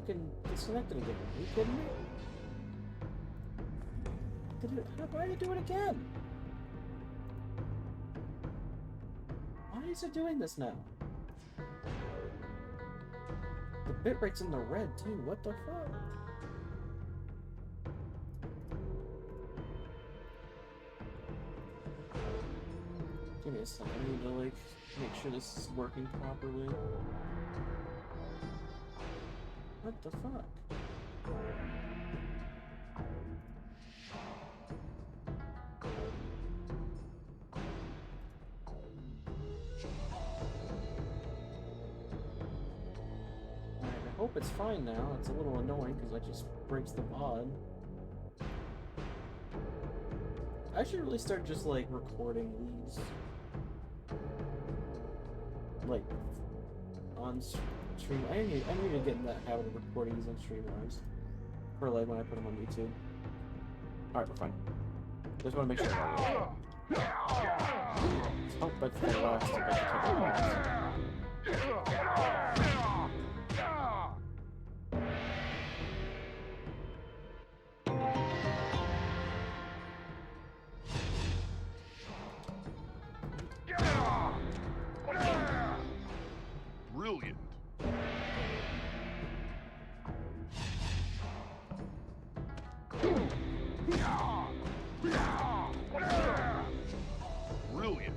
fucking disconnected again. Are you kidding me? Why did it do it again? Why is it doing this now? The bitrate's in the red too. What the fuck? Give me a second. I need to like make sure this is working properly. What the fuck? I hope it's fine now. It's a little annoying because that just breaks the VOD. I should really start just like recording these, like on stream. I need to get in that habit of recording these on Streamlabs for like when I put them on YouTube. All right, we're fine. Just want to make sure. Oh, but for the last, I Brilliant. Brilliant.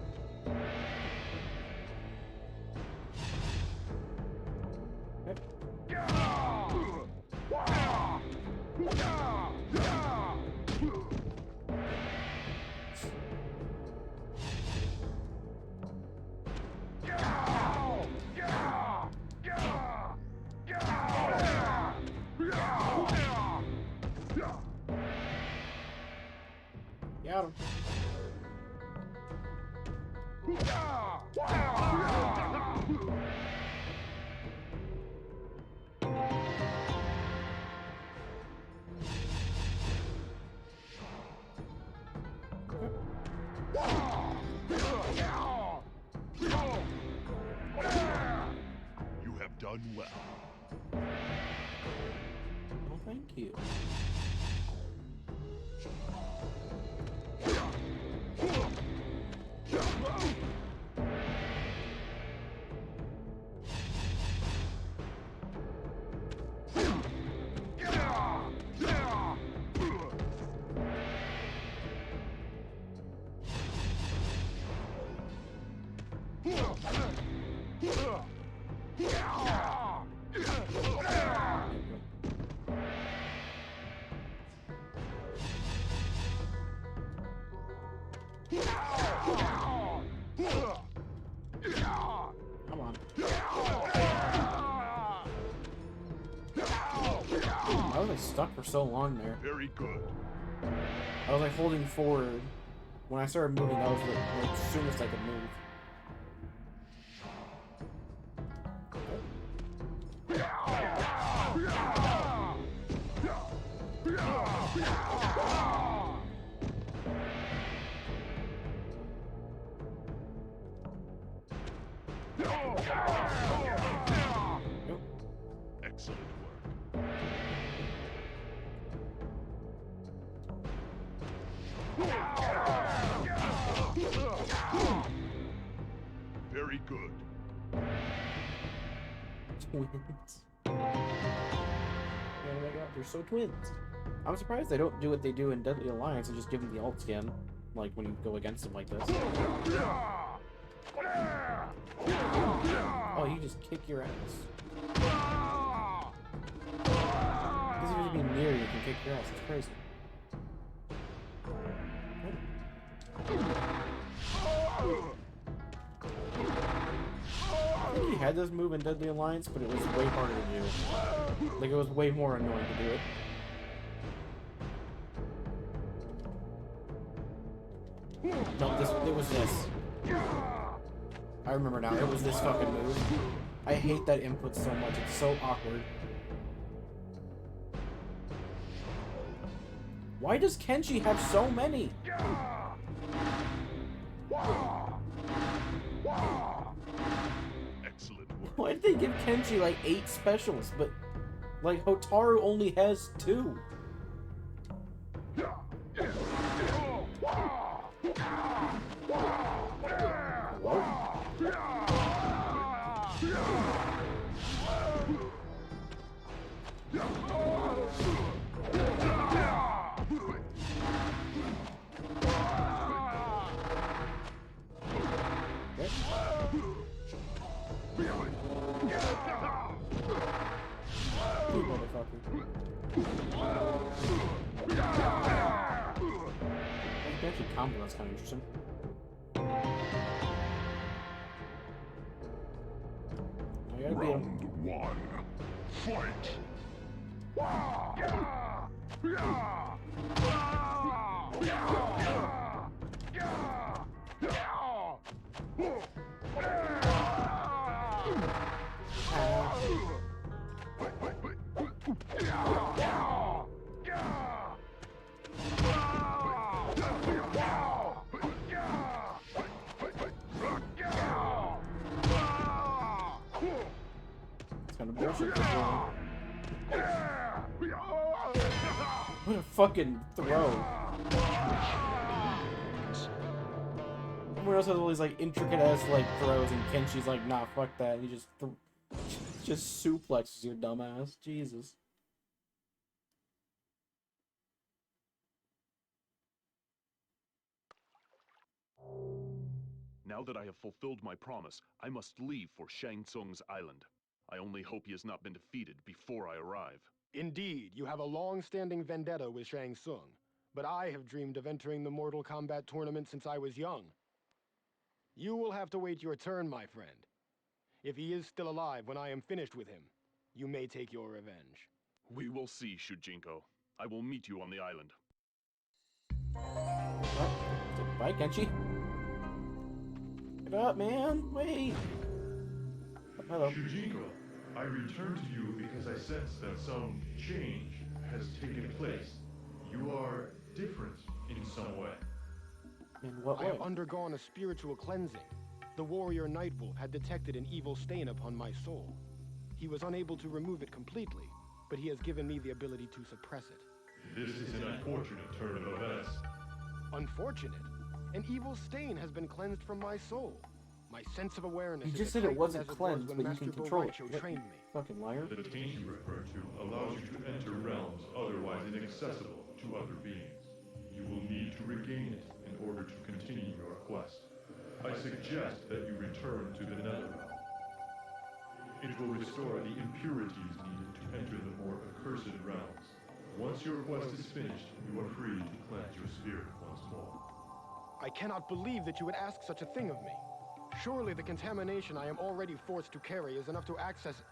got him. You have done well. Well, thank you. Come on. I was like stuck for so long there. Very good. I was like holding forward. When I started moving, that was the soonest I could move. Excellent work. Very good. Twins. Oh my god, they're so twins. I'm surprised they don't do what they do in Deadly Alliance and just give them the alt skin, like when you go against them like this. Oh, you just kick your ass. Doesn't even have to be near you can kick your ass. It's crazy. I think he had this move in Deadly Alliance, but it was way harder to do. Like, it was way more annoying to do it. No, it was this. I remember now, it was this fucking move. I hate that input so much, it's so awkward. Why does Kenshi have so many? Excellent work. Why did they give Kenshi like 8 specials, but Like, Hotaru only has 2. What? You motherfucker. Actually, combo, that's kind of interesting. I gotta beat him. Round 1. Fight! It's kind of bullshit. What a fucking throw. Everyone else has all these like intricate ass like throws, and Kenshi's like, nah, fuck that. And he just suplexes your dumbass. Jesus. Now that I have fulfilled my promise, I must leave for Shang Tsung's island. I only hope he has not been defeated before I arrive. Indeed, you have a long-standing vendetta with Shang Tsung, but I have dreamed of entering the Mortal Kombat tournament since I was young. You will have to wait your turn, my friend. If he is still alive when I am finished with him, you may take your revenge. We will see, Shujinko. I will meet you on the island. What? Bye, Kenshi. Get up, man. Wait. Hello. Shujinko, I returned to you because I sense that some change has taken place. You are different in some way. In what I way? have undergone a spiritual cleansing. The warrior Nightwolf had detected an evil stain upon my soul. He was unable to remove it completely, but he has given me the ability to suppress it. This is an unfortunate turn of events. Unfortunate? An evil stain has been cleansed from my soul. My sense of awareness You is just as said it heightened wasn't as it was cleansed, when but you Master can control it. Boraicho What, trained me. fucking liar. The taint you refer to allows you to enter realms otherwise inaccessible to other beings. You will need to regain it in order to continue your quest. I suggest that you return to the Netherrealm. It will restore the impurities needed to enter the more accursed realms. Once your quest is finished, you are free to cleanse your spirit once more. I cannot believe that you would ask such a thing of me. Surely the contamination I am already forced to carry is enough to access...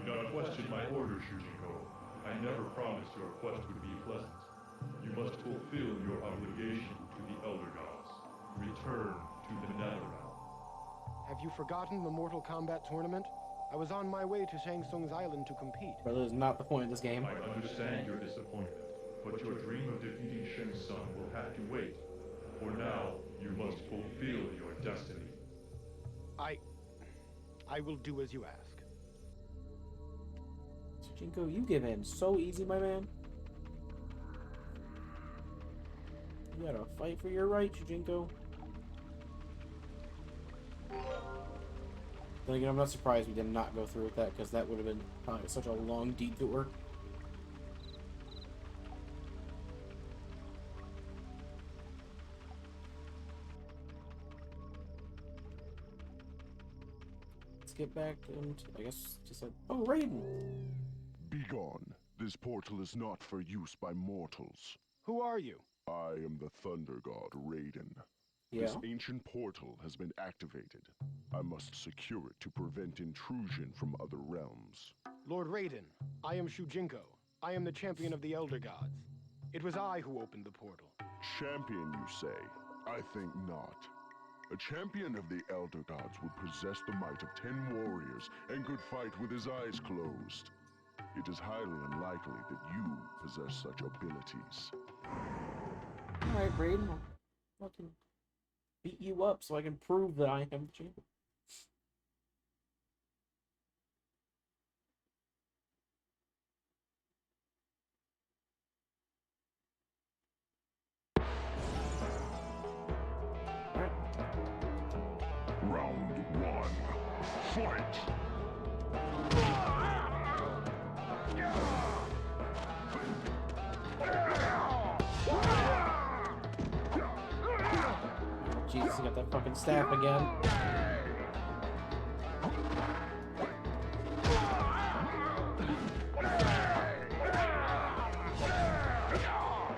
Do not question my orders, Shujinko. I never promised your quest would be pleasant. You must fulfill your obligation to the Elder Gods. Return to the Netherrealm. Have you forgotten the Mortal Kombat tournament? I was on my way to Shang Tsung's island to compete. But that is not the point of this game. I understand your disappointment, but your dream of defeating Shang Tsung will have to wait. For now, you must fulfill your destiny. I will do as you ask. Jinko, you give in so easy, my man. You gotta fight for your right, Jinko. Then again, I'm not surprised we did not go through with that, because that would have been probably such a long detour. Let's get back and I guess just like, oh, Raiden. Begone. This portal is not for use by mortals. Who are you? I am the Thunder God, Raiden. Yeah. This ancient portal has been activated. I must secure it to prevent intrusion from other realms. Lord Raiden, I am Shujinko. I am the champion of the Elder Gods. It was I who opened the portal. Champion, you say? I think not. A champion of the Elder Gods would possess the might of 10 warriors and could fight with his eyes closed. It is highly unlikely that you possess such abilities. Alright, Raiden, I'll fucking beat you up so I can prove that I am the champion. Fight! Jesus, he got that fucking staff again.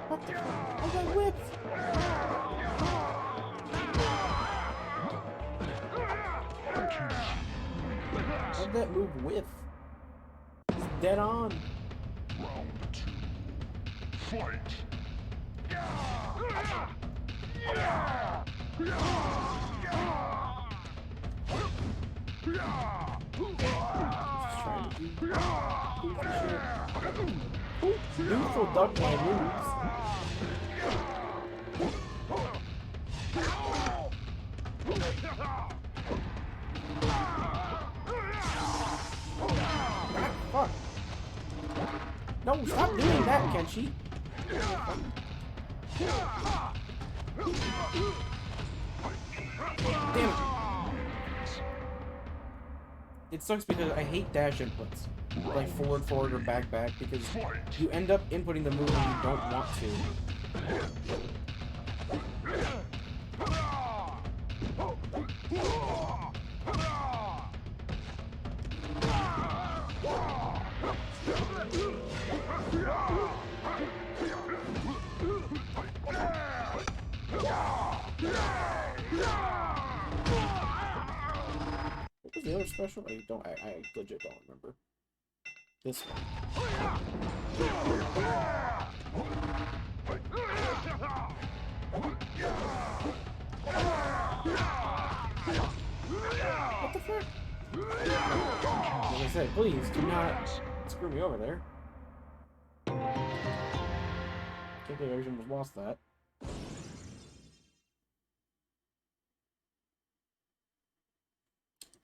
What the fuck? I got whipped! How'd that move whiff? It's dead on. Round 2. Fight! Just trying to do goofy shit. Neutral duck my moves. Fuck. No, stop doing that, Kenshi. Damn it. It sucks because I hate dash inputs. Like forward, forward, or back, back, because you end up inputting the move when you don't want to. What was the other special? I legit don't remember. This one. What the fuck? Like I said, please do not screw me over there. Can't believe I almost lost that.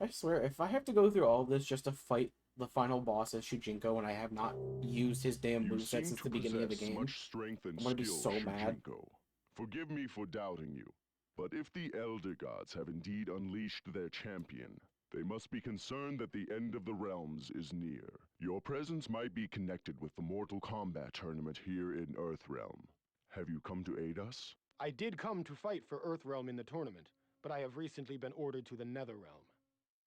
I swear, if I have to go through all of this just to fight the final boss as Shujinko and I have not used his damn You moveset seem since to the beginning of the possess game, much strength and I'm gonna be skill, so mad. Shujinko. Forgive me for doubting you, but if the Elder Gods have indeed unleashed their champion, they must be concerned that the end of the realms is near. Your presence might be connected with the Mortal Kombat tournament here in Earthrealm. Have you come to aid us? I did come to fight for Earthrealm in the tournament, but I have recently been ordered to the Netherrealm.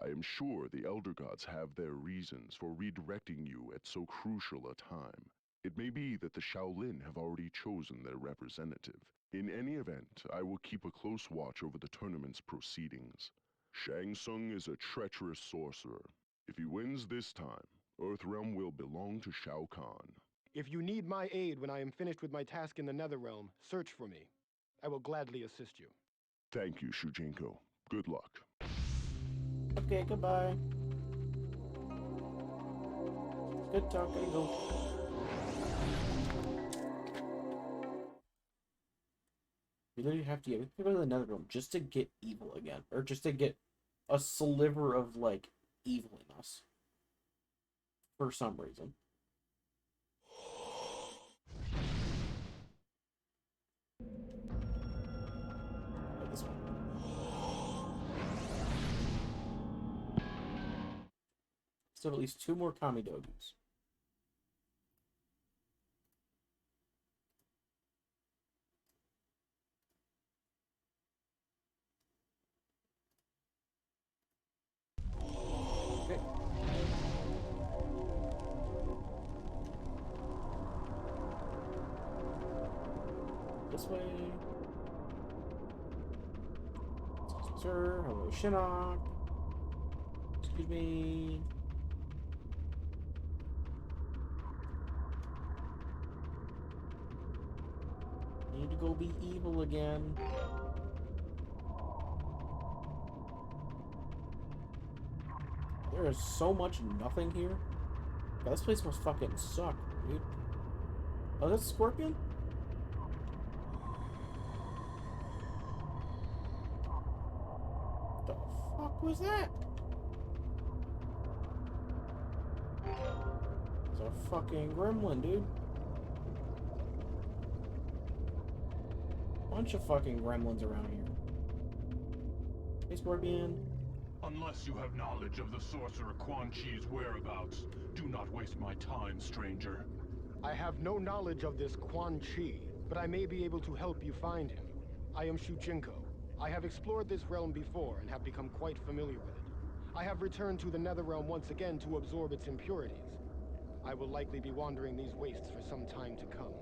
I am sure the Elder Gods have their reasons for redirecting you at so crucial a time. It may be that the Shaolin have already chosen their representative. In any event, I will keep a close watch over the tournament's proceedings. Shang Tsung is a treacherous sorcerer. If he wins this time, Earthrealm will belong to Shao Kahn. If you need my aid when I am finished with my task in the Netherrealm, search for me. I will gladly assist you. Thank you, Shujinko. Good luck. Okay, goodbye. Good talking, go. We literally have to go to the Netherrealm just to get evil again. Or just to get a sliver of, like, evil in us. For some reason. Like this one. Still have at least 2 more Kami Dogus. Okay. This way. Sir, hello Shinnok. Excuse me. Need to go be evil again. There is so much nothing here. God, this place must fucking suck, dude. Oh, that's Scorpion? The fuck was that? It's a fucking gremlin, dude. Bunch of fucking gremlins around here. Hey, Scorpion. Unless you have knowledge of the sorcerer Quan Chi's whereabouts, do not waste my time, stranger. I have no knowledge of this Quan Chi, but I may be able to help you find him. I am Shuchinko. I have explored this realm before and have become quite familiar with it. I have returned to the Netherrealm once again to absorb its impurities. I will likely be wandering these wastes for some time to come.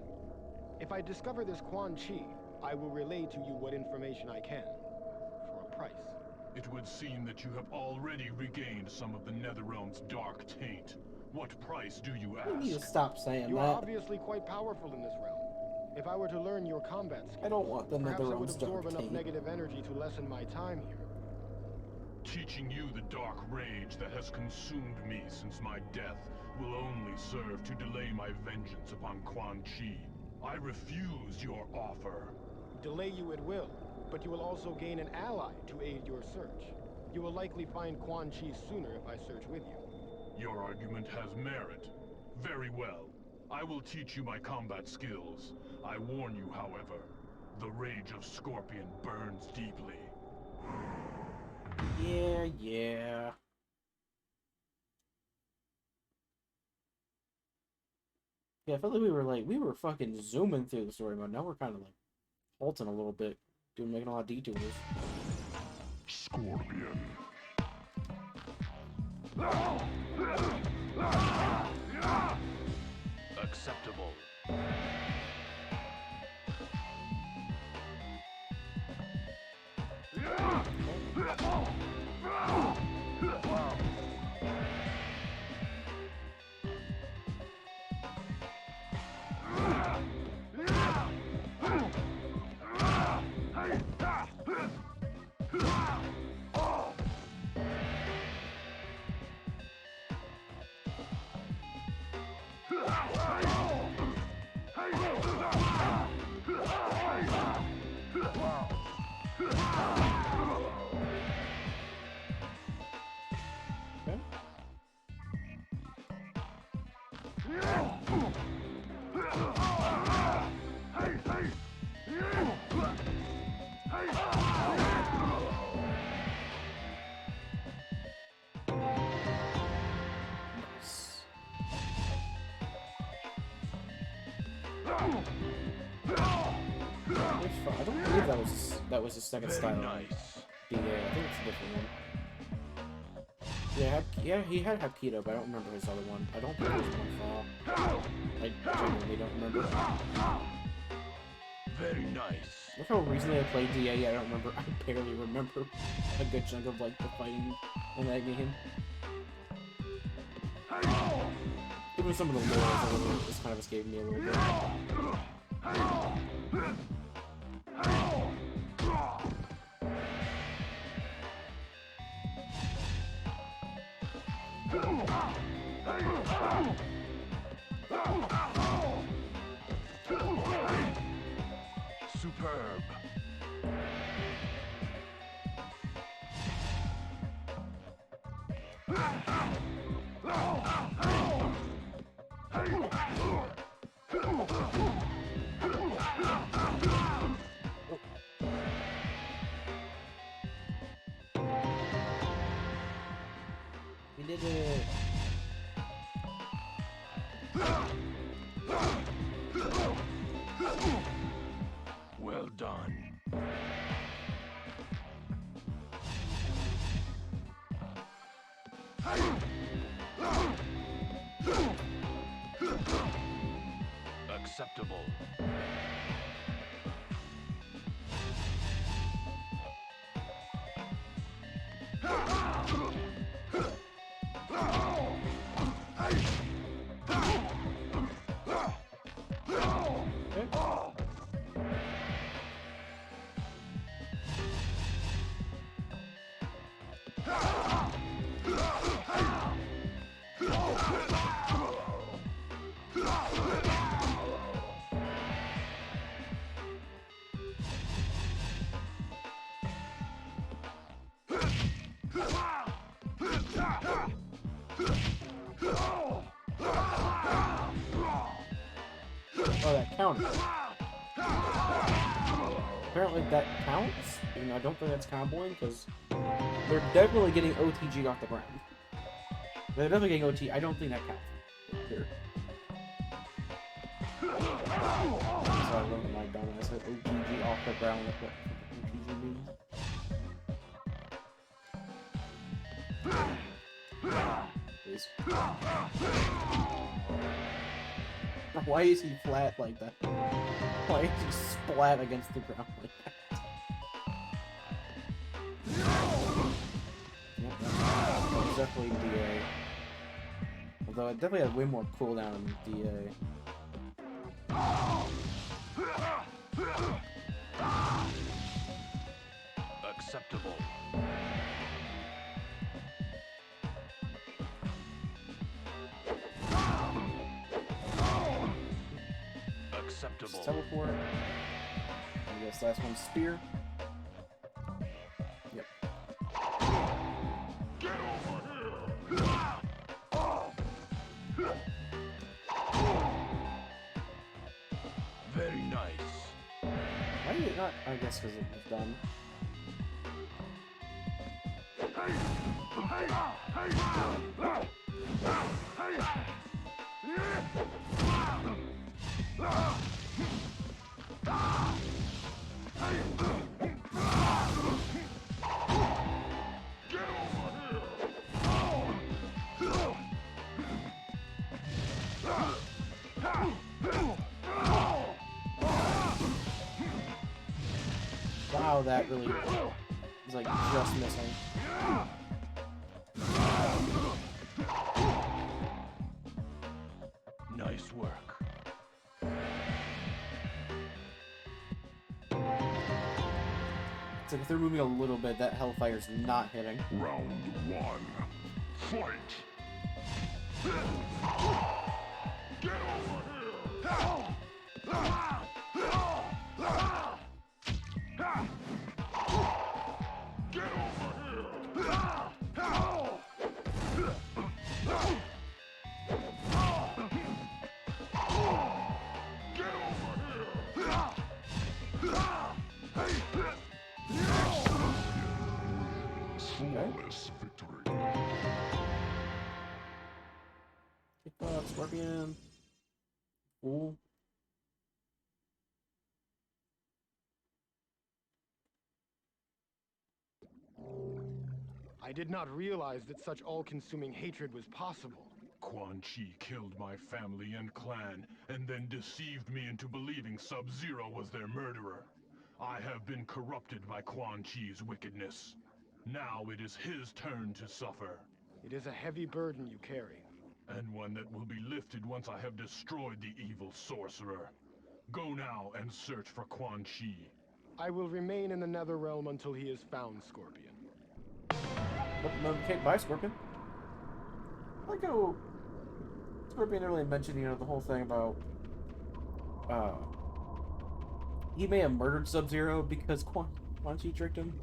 If I discover this Quan Chi, I will relay to you what information I can, for a price. It would seem that you have already regained some of the Netherrealm's dark taint. What price do you You need to ask? stop saying You that. are obviously quite powerful in this realm. If I were to learn your combat skills, I don't want the perhaps I would Netherrealm's absorb dark enough taint. negative energy to lessen my time here. Teaching you the dark rage that has consumed me since my death will only serve to delay my vengeance upon Quan Chi. I refuse your offer. Delay you it will, but you will also gain an ally to aid your search. You will likely find Quan Chi sooner if I search with you. Your argument has merit. Very well. I will teach you my combat skills. I warn you, however, the rage of Scorpion burns deeply. Yeah. Yeah, I felt like we were fucking zooming through the story mode. Now we're kind of like halting a little bit, making a lot of detours. Scorpion. Acceptable. I don't believe that was his second style. Nice. Yeah, I think it's a different one. Yeah, he had Hapkido, but I don't remember his other one. I don't think it was one fall. I genuinely don't remember. Very nice. Look how recently I played DA. I don't remember. I barely remember a good chunk of like the fighting in that game. Even some of the lore just kind of escaped me a little bit. Superb. We did it. Well done. Acceptable. Oh, that counts. Apparently that counts. I don't think that's comboing because They're definitely getting OTG off the ground. They're definitely getting OT. I don't think that counts. Here. So I learned my dumbass said OTG off the ground. That's what OTG means. Please. Why is he flat like that? Why is he splat against the ground like that? Yep, that's definitely DA. Although it definitely had way more cooldown than DA. Acceptable. Acceptable. Teleport. And this last one, spear. Yep. Very nice. Why did it not? I guess because it was done. Wow, that really was like just missing. Nice work. It's like if they're moving a little bit, that Hellfire's not hitting. Round 1. Fight! Get over here! Get over Flawless victory. Kick up, Scorpion. Ooh. I did not realize that such all-consuming hatred was possible. Quan Chi killed my family and clan, and then deceived me into believing Sub-Zero was their murderer. I have been corrupted by Quan Chi's wickedness. Now it is his turn to suffer. It is a heavy burden you carry. And one that will be lifted once I have destroyed the evil sorcerer. Go now and search for Quan Chi. I will remain in the Netherrealm until he is found, Scorpion. Okay, bye, Scorpion. I like how Scorpion didn't really mention, you know, the whole thing about he may have murdered Sub-Zero because Quan Chi tricked him.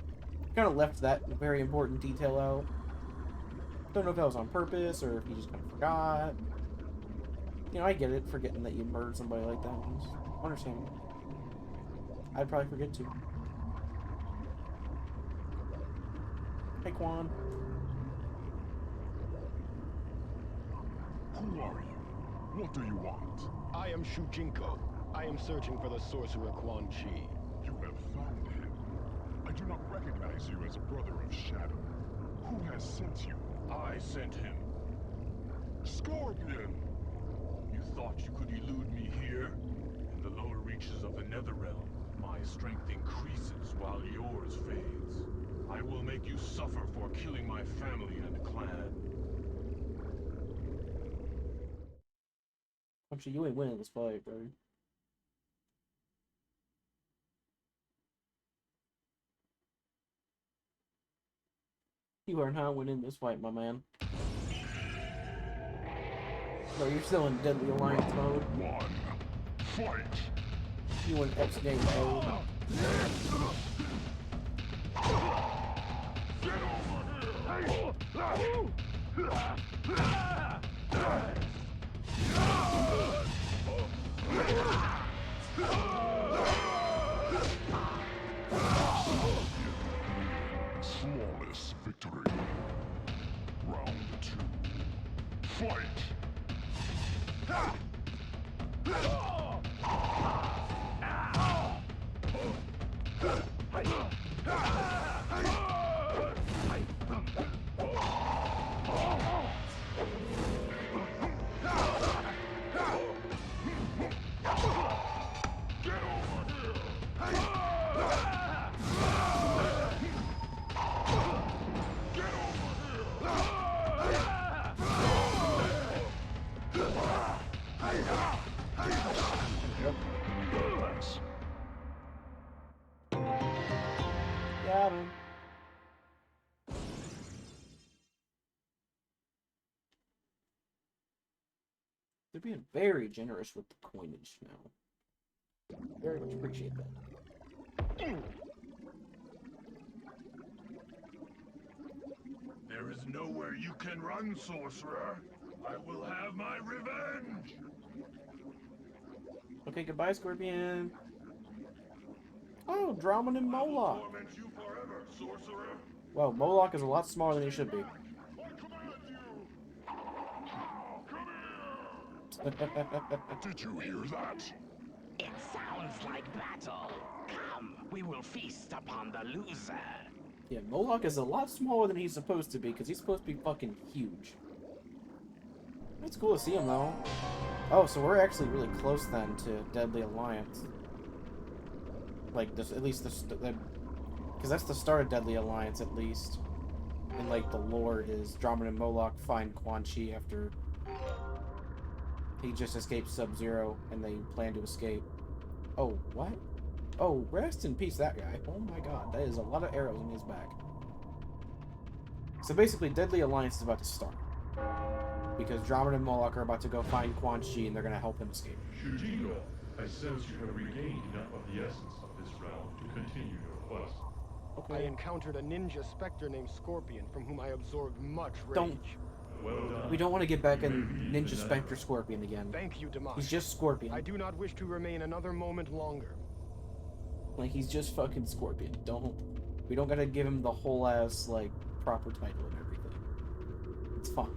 Kind of left that very important detail out. Don't know if that was on purpose or if he just kind of forgot. You know, I get it, forgetting that you murdered somebody like that. It's understandable. I'd probably forget too. Hey, Quan. Who are you? What do you want? I am Shujinko. I am searching for the sorcerer Quan Chi. You have found him. I do not recognize you as a brother of Shadow. Who has sent you? I sent him. Scorpion! You thought you could elude me here? In the lower reaches of the Netherrealm, my strength increases while yours fades. I will make you suffer for killing my family and clan. Actually, you ain't winning this fight, bro. You are not winning this fight, my man. Bro, you're still in Deadly Alliance mode. 1. Fight! You in X game mode. Flawless Got him. They're being very generous with the coinage now. Very much appreciate that. There is nowhere you can run, sorcerer. I will have my revenge. Okay, goodbye, Scorpion. Oh, Drummond and I will Moloch. torment you forever, sorcerer. Well, Moloch is a lot smaller than he should be. I command you. Come here. Did you hear that? It sounds like battle. Come, we will feast upon the loser. Yeah, Moloch is a lot smaller than he's supposed to be, because he's supposed to be fucking huge. It's cool to see him, though. Oh, so we're actually really close, then, to Deadly Alliance. Like, this, at least because that's the start of Deadly Alliance, at least. And, like, the lore is Drummond and Moloch find Quan Chi after he just escaped Sub-Zero, and they plan to escape. Oh, what? Oh, rest in peace, that guy. Oh my god, that is a lot of arrows in his back. So basically, Deadly Alliance is about to start. Because Drummond and Moloch are about to go find Quan Chi, and they're going to help him escape. Shujingo, I sense you have regained enough of the essence of this realm to continue your quest. I encountered a ninja specter named Scorpion, from whom I absorbed much rage. Don't. Well done. We don't want to get back in Ninja Spectre Scorpion again. Thank you, Demise. He's just Scorpion. I do not wish to remain another moment longer. Like, he's just fucking Scorpion. We don't gotta give him the whole ass, like, proper title and everything. It's fine.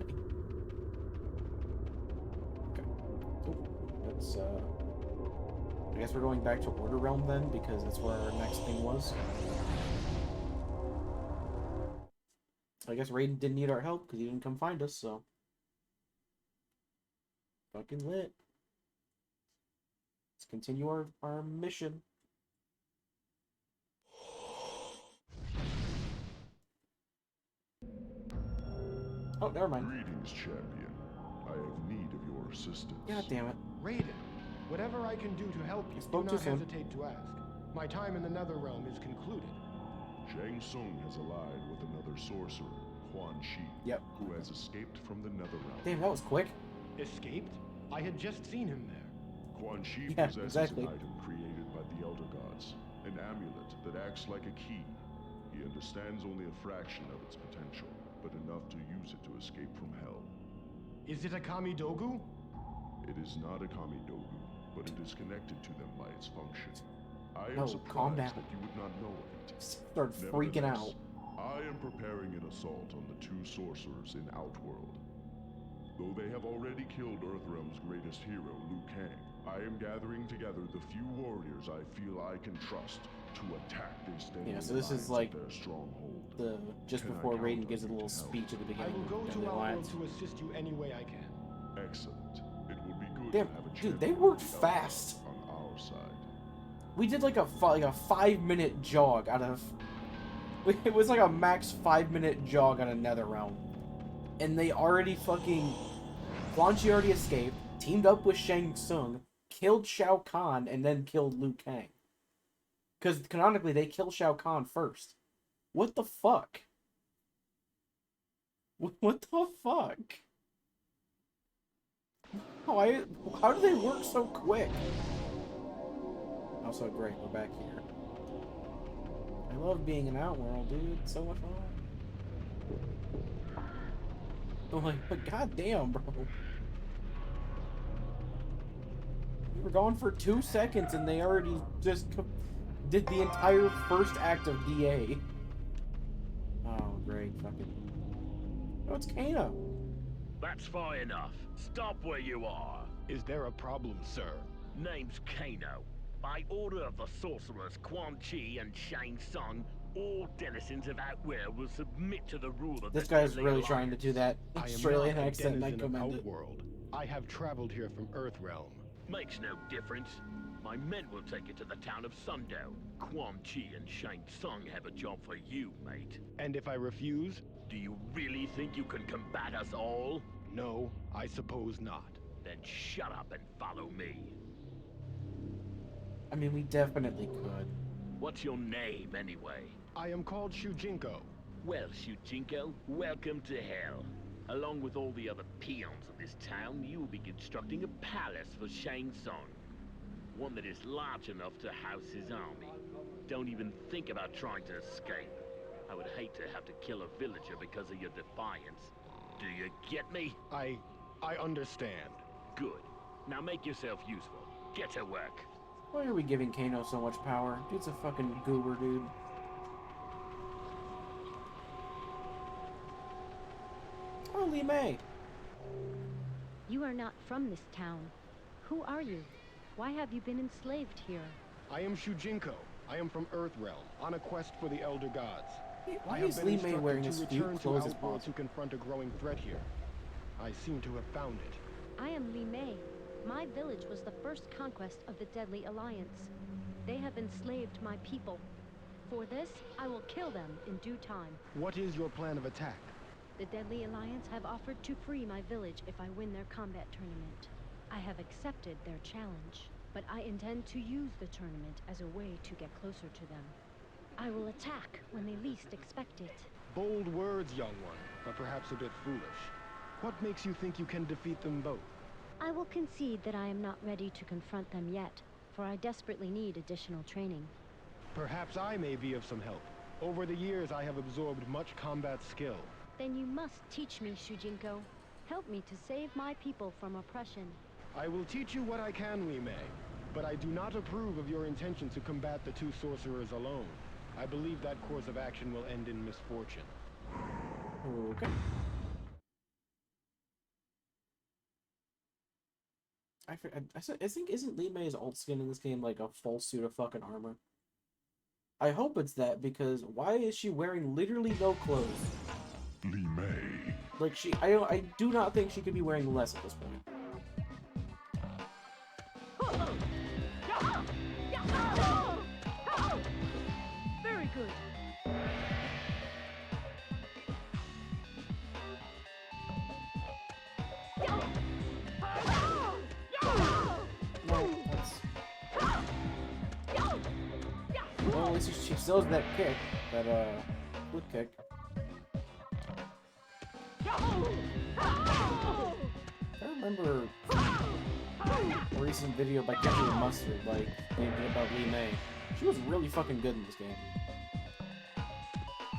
Okay. Cool. Let's, I guess we're going back to Order Realm then, because that's where our next thing was. I guess Raiden didn't need our help, because he didn't come find us, so... Fucking lit. Let's continue our mission. Oh, never mind. Greetings, champion. I have need of your assistance. God damn it. Raiden, whatever I can do to help you, do Spoke too not soon. hesitate to ask. My time in the Netherrealm is concluded. Shang Tsung has allied with another sorcerer, Quan Chi, Yep. who has escaped from the Netherrealm. Damn, that was quick. Escaped? I had just seen him there. Quan Chi Yeah, possesses exactly. an item created by the Elder Gods, an amulet that acts like a key. He understands only a fraction of its potential, but enough to use it to escape from hell. Is it a Kamidogu? It is not a Kamidogu, but it is connected to them by its function. I No, am calm surprised down. that you would not know of it. Start freaking out. Nevertheless, I am preparing an assault on the two sorcerers in Outworld. Though they have already killed Earthrealm's greatest hero, Liu Kang, I am gathering together the few warriors I feel I can trust to attack this deadly Yeah, so this is alliance like at their stronghold. Just Can I before count Raiden on gives a you little to help? speech at the I beginning will go of to Deadly Alliance. Outworld to assist you any way I can. Excellent. It will be good Damn, to have a dude, they champion worked of the Elder fast. Gods on our side. We did like a 5-minute jog out of... It was like a max 5-minute jog out of Netherrealm. And they already fucking... Quan Chi already escaped, teamed up with Shang Tsung, killed Shao Kahn, and then killed Liu Kang. Because canonically, they kill Shao Kahn first. What the fuck? What the fuck? How do they work so quick? Also, great, we're back here. I love being in Outworld, dude. It's so much fun. I'm like, but goddamn, bro. We were gone for 2 seconds and they already just did the entire first act of DA. Oh, great, fucking. Oh, it's Kano. That's far enough. Stop where you are. Is there a problem, sir? Name's Kano. By order of the sorcerers Quan Chi and Shang Tsung, all denizens of Outworld will submit to the rule of This the guy's Deadly really Alliance. trying to do that I am Australian not a accent, and I denizen of commend it. Outworld. I have traveled here from Earthrealm. Makes no difference. My men will take it to the town of Sundown. Quan Chi and Shang Tsung have a job for you, mate. And if I refuse? Do you really think you can combat us all? No, I suppose not. Then shut up and follow me. I mean, we definitely could. What's your name, anyway? I am called Shujinko. Well, Shujinko, welcome to hell. Along with all the other peons of this town, you will be constructing a palace for Shang Tsung. One that is large enough to house his army. Don't even think about trying to escape. I would hate to have to kill a villager because of your defiance. Do you get me? I understand. Good. Now make yourself useful. Get to work. Why are we giving Kano so much power? Dude's a fucking goober, dude. Oh, Li Mei. You are not from this town. Who are you? Why have you been enslaved here? I am Shujinko. I am from Earthrealm, on a quest for the Elder Gods. Why I have is been Li Mei instructed wearing to as return few to clothes as Outworld possible? to confront a growing threat here. I seem to have found it. I am Li Mei. My village was the first conquest of the Deadly Alliance. They have enslaved my people. For this, I will kill them in due time. What is your plan of attack? The Deadly Alliance have offered to free my village if I win their combat tournament. I have accepted their challenge, but I intend to use the tournament as a way to get closer to them. I will attack when they least expect it. Bold words, young one, but perhaps a bit foolish. What makes you think you can defeat them both? I will concede that I am not ready to confront them yet, for I desperately need additional training. Perhaps I may be of some help. Over the years, I have absorbed much combat skill. Then you must teach me, Shujinko. Help me to save my people from oppression. I will teach you what I can, Li Mei, but I do not approve of your intention to combat the two sorcerers alone. I believe that course of action will end in misfortune. Okay. I think, isn't Li Mei's alt skin in this game like a full suit of fucking armor? I hope it's that, because why is she wearing literally no clothes? Li Mei. Like, I do not think she could be wearing less at this point. Very good. No, that's... Well, at least she still has that kick, that, flip kick. I remember a recent video by Ketchup and Mustard, like, about Li Mei. She was really fucking good in this game.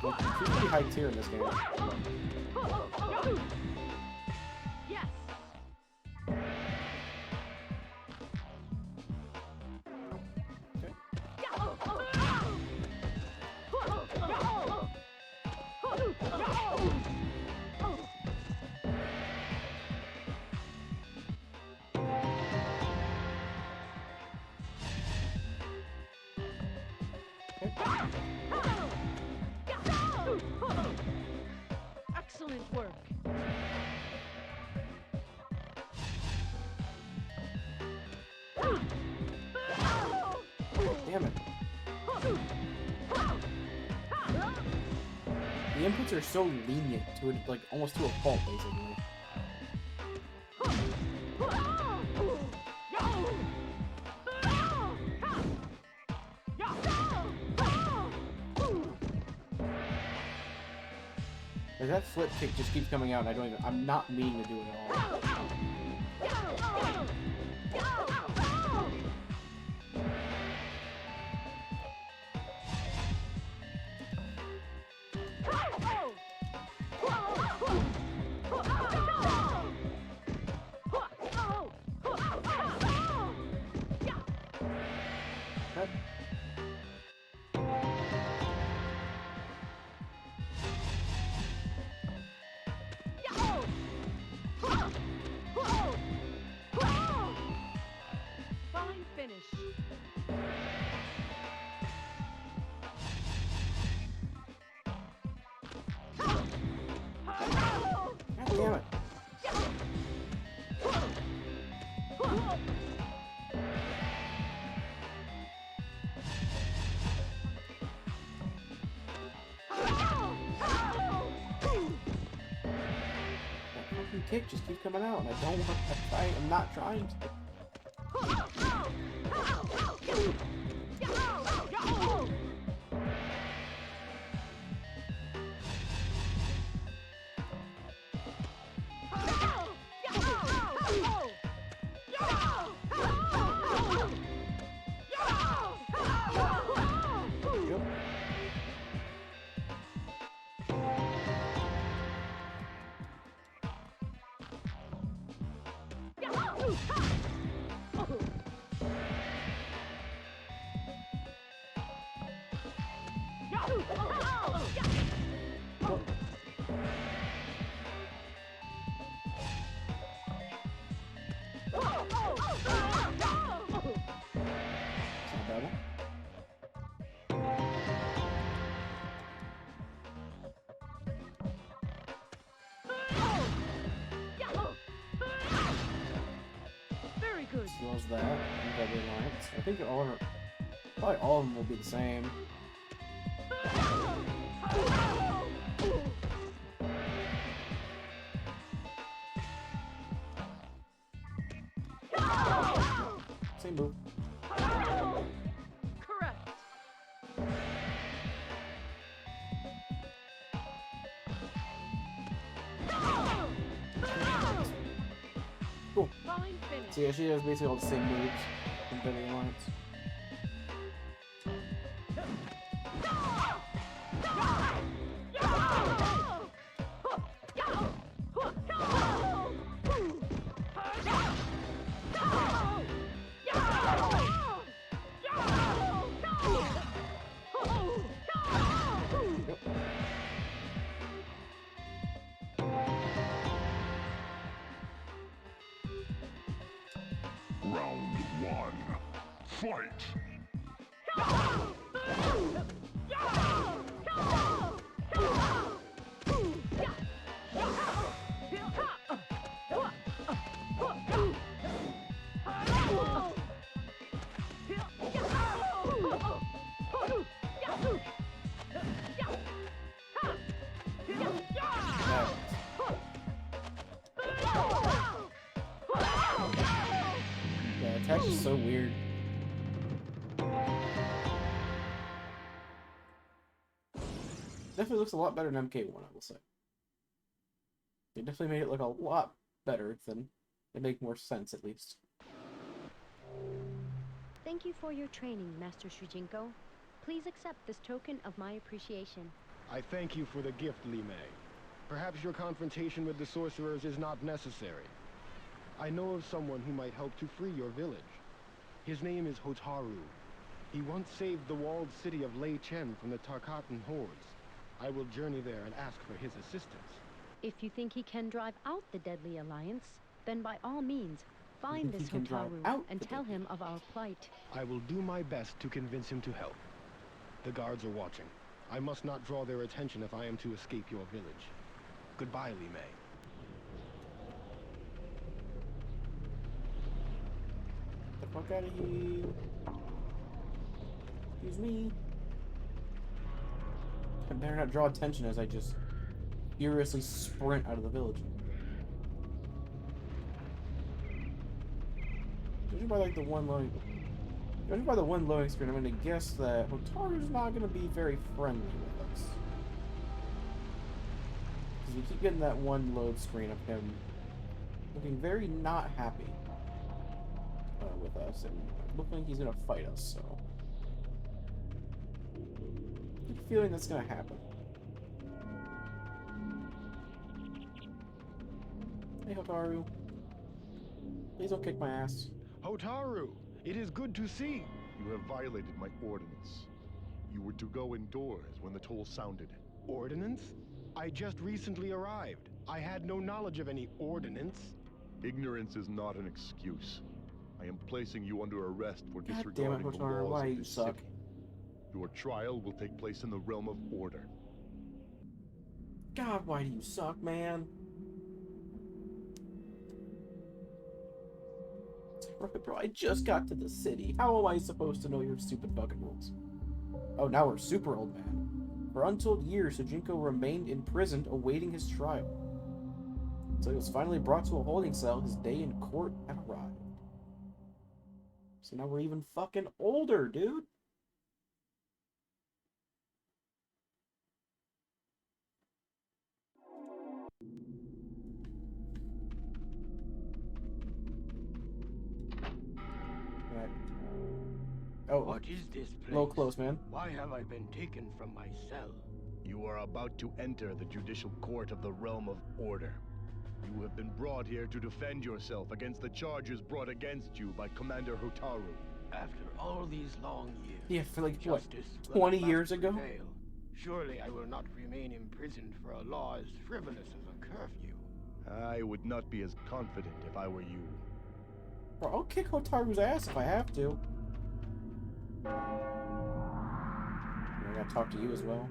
Like, she's pretty high tier in this game. Yes. Excellent work. Damn it. The inputs are so lenient to it, like, almost to a fault, basically. Like, that flip kick just keeps coming out, and I'm not meaning to do it at all. Cut. damn it. That fucking kick just keeps coming out, and I don't want to try. I'm not trying to. Very good. Slows that. And Deadly Alliance. I think probably all of them will be the same. Same move. Correct. Cool. Fine finish. So yeah, she has basically all the same moves from Deadly Alliance. Round one. Fight! Yeah, attack is so weird. Definitely looks a lot better than MK1, I will say. They definitely made it look a lot better than it make more sense, at least. Thank you for your training, Master Shujinko. Please accept this token of my appreciation. I thank you for the gift, Li Mei. Perhaps your confrontation with the sorcerers is not necessary. I know of someone who might help to free your village. His name is Hotaru. He once saved the walled city of Lei Chen from the Tarkatan hordes. I will journey there and ask for his assistance. If you think he can drive out the Deadly Alliance, then by all means, find think this he can drive Hotaru out and the tell Deadly him of our plight. I will do my best to convince him to help. The guards are watching. I must not draw their attention if I am to escape your village. Goodbye, Li Mei. The fuck out of here. Excuse me. I better not draw attention as I just furiously sprint out of the village. Judging by like the one loading screen, I'm gonna guess that Hotaru's not gonna be very friendly with us. Because we keep getting that one load screen of him looking very not happy with us, and looking like he's gonna fight us, so I have a feeling that's gonna happen. Hey Hotaru. Please don't kick my ass. Hotaru, it is good to see. You have violated my ordinance. You were to go indoors when the toll sounded. Ordinance? I just recently arrived. I had no knowledge of any ordinance. Ignorance is not an excuse. I am placing you under arrest for God damn it, disregarding the Hotaru, laws why of you this suck? city. Your trial will take place in the realm of order. God, why do you suck, man? Bro, I just got to the city. How am I supposed to know your stupid fucking rules? Oh, now we're super old man. For untold years, Sojinko remained imprisoned awaiting his trial. Until he was finally brought to a holding cell, his day in court had arrived. So now we're even fucking older, dude. Alright. Oh, What is this place? a little close, man. Why have I been taken from my cell? You are about to enter the judicial court of the realm of order. You have been brought here to defend yourself against the charges brought against you by Commander Hotaru. After all these long years, Yeah, for like, what, justice will 20 at last years ago? prevail. Surely I will not remain imprisoned for a law as frivolous as a curfew. I would not be as confident if I were you. Bro, I'll kick Hotaru's ass if I have to. I gotta talk to you as well.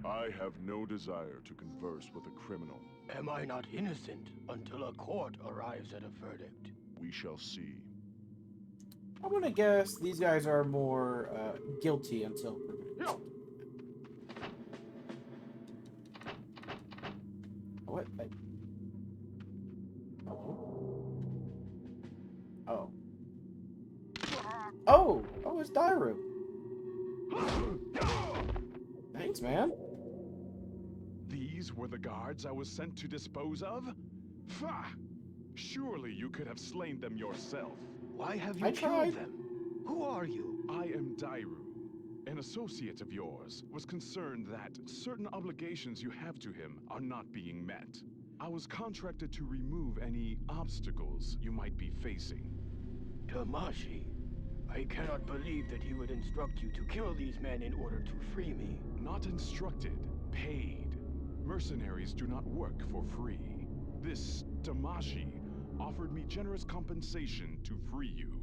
I have no desire to converse with a criminal. Am I not innocent until a court arrives at a verdict? We shall see. I'm gonna guess these guys are more guilty until proven guilty. What? Oh. Oh! Oh, it's Dairu. Thanks, man. These were the guards I was sent to dispose of? Pah! Surely you could have slain them yourself. Why have you I tried. killed them? Who are you? I am Dairu. An associate of yours was concerned that certain obligations you have to him are not being met. I was contracted to remove any obstacles you might be facing. Tamashi, I cannot believe that he would instruct you to kill these men in order to free me. Not instructed, paid. Mercenaries do not work for free. This Damashi offered me generous compensation to free you.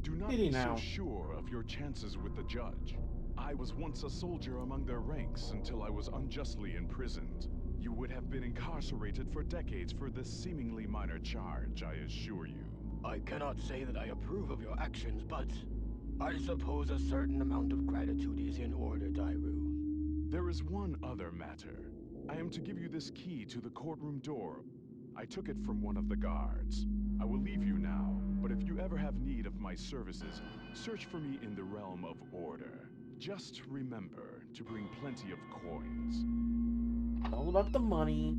Do not Did he be so now? sure of your chances with the judge. I was once a soldier among their ranks until I was unjustly imprisoned. You would have been incarcerated for decades for this seemingly minor charge, I assure you. I cannot say that I approve of your actions, but I suppose a certain amount of gratitude is in order, Dairu. There is one other matter. I am to give you this key to the courtroom door. I took it from one of the guards. I will leave you now, but if you ever have need of my services, search for me in the realm of order. Just remember to bring plenty of coins. All about the money.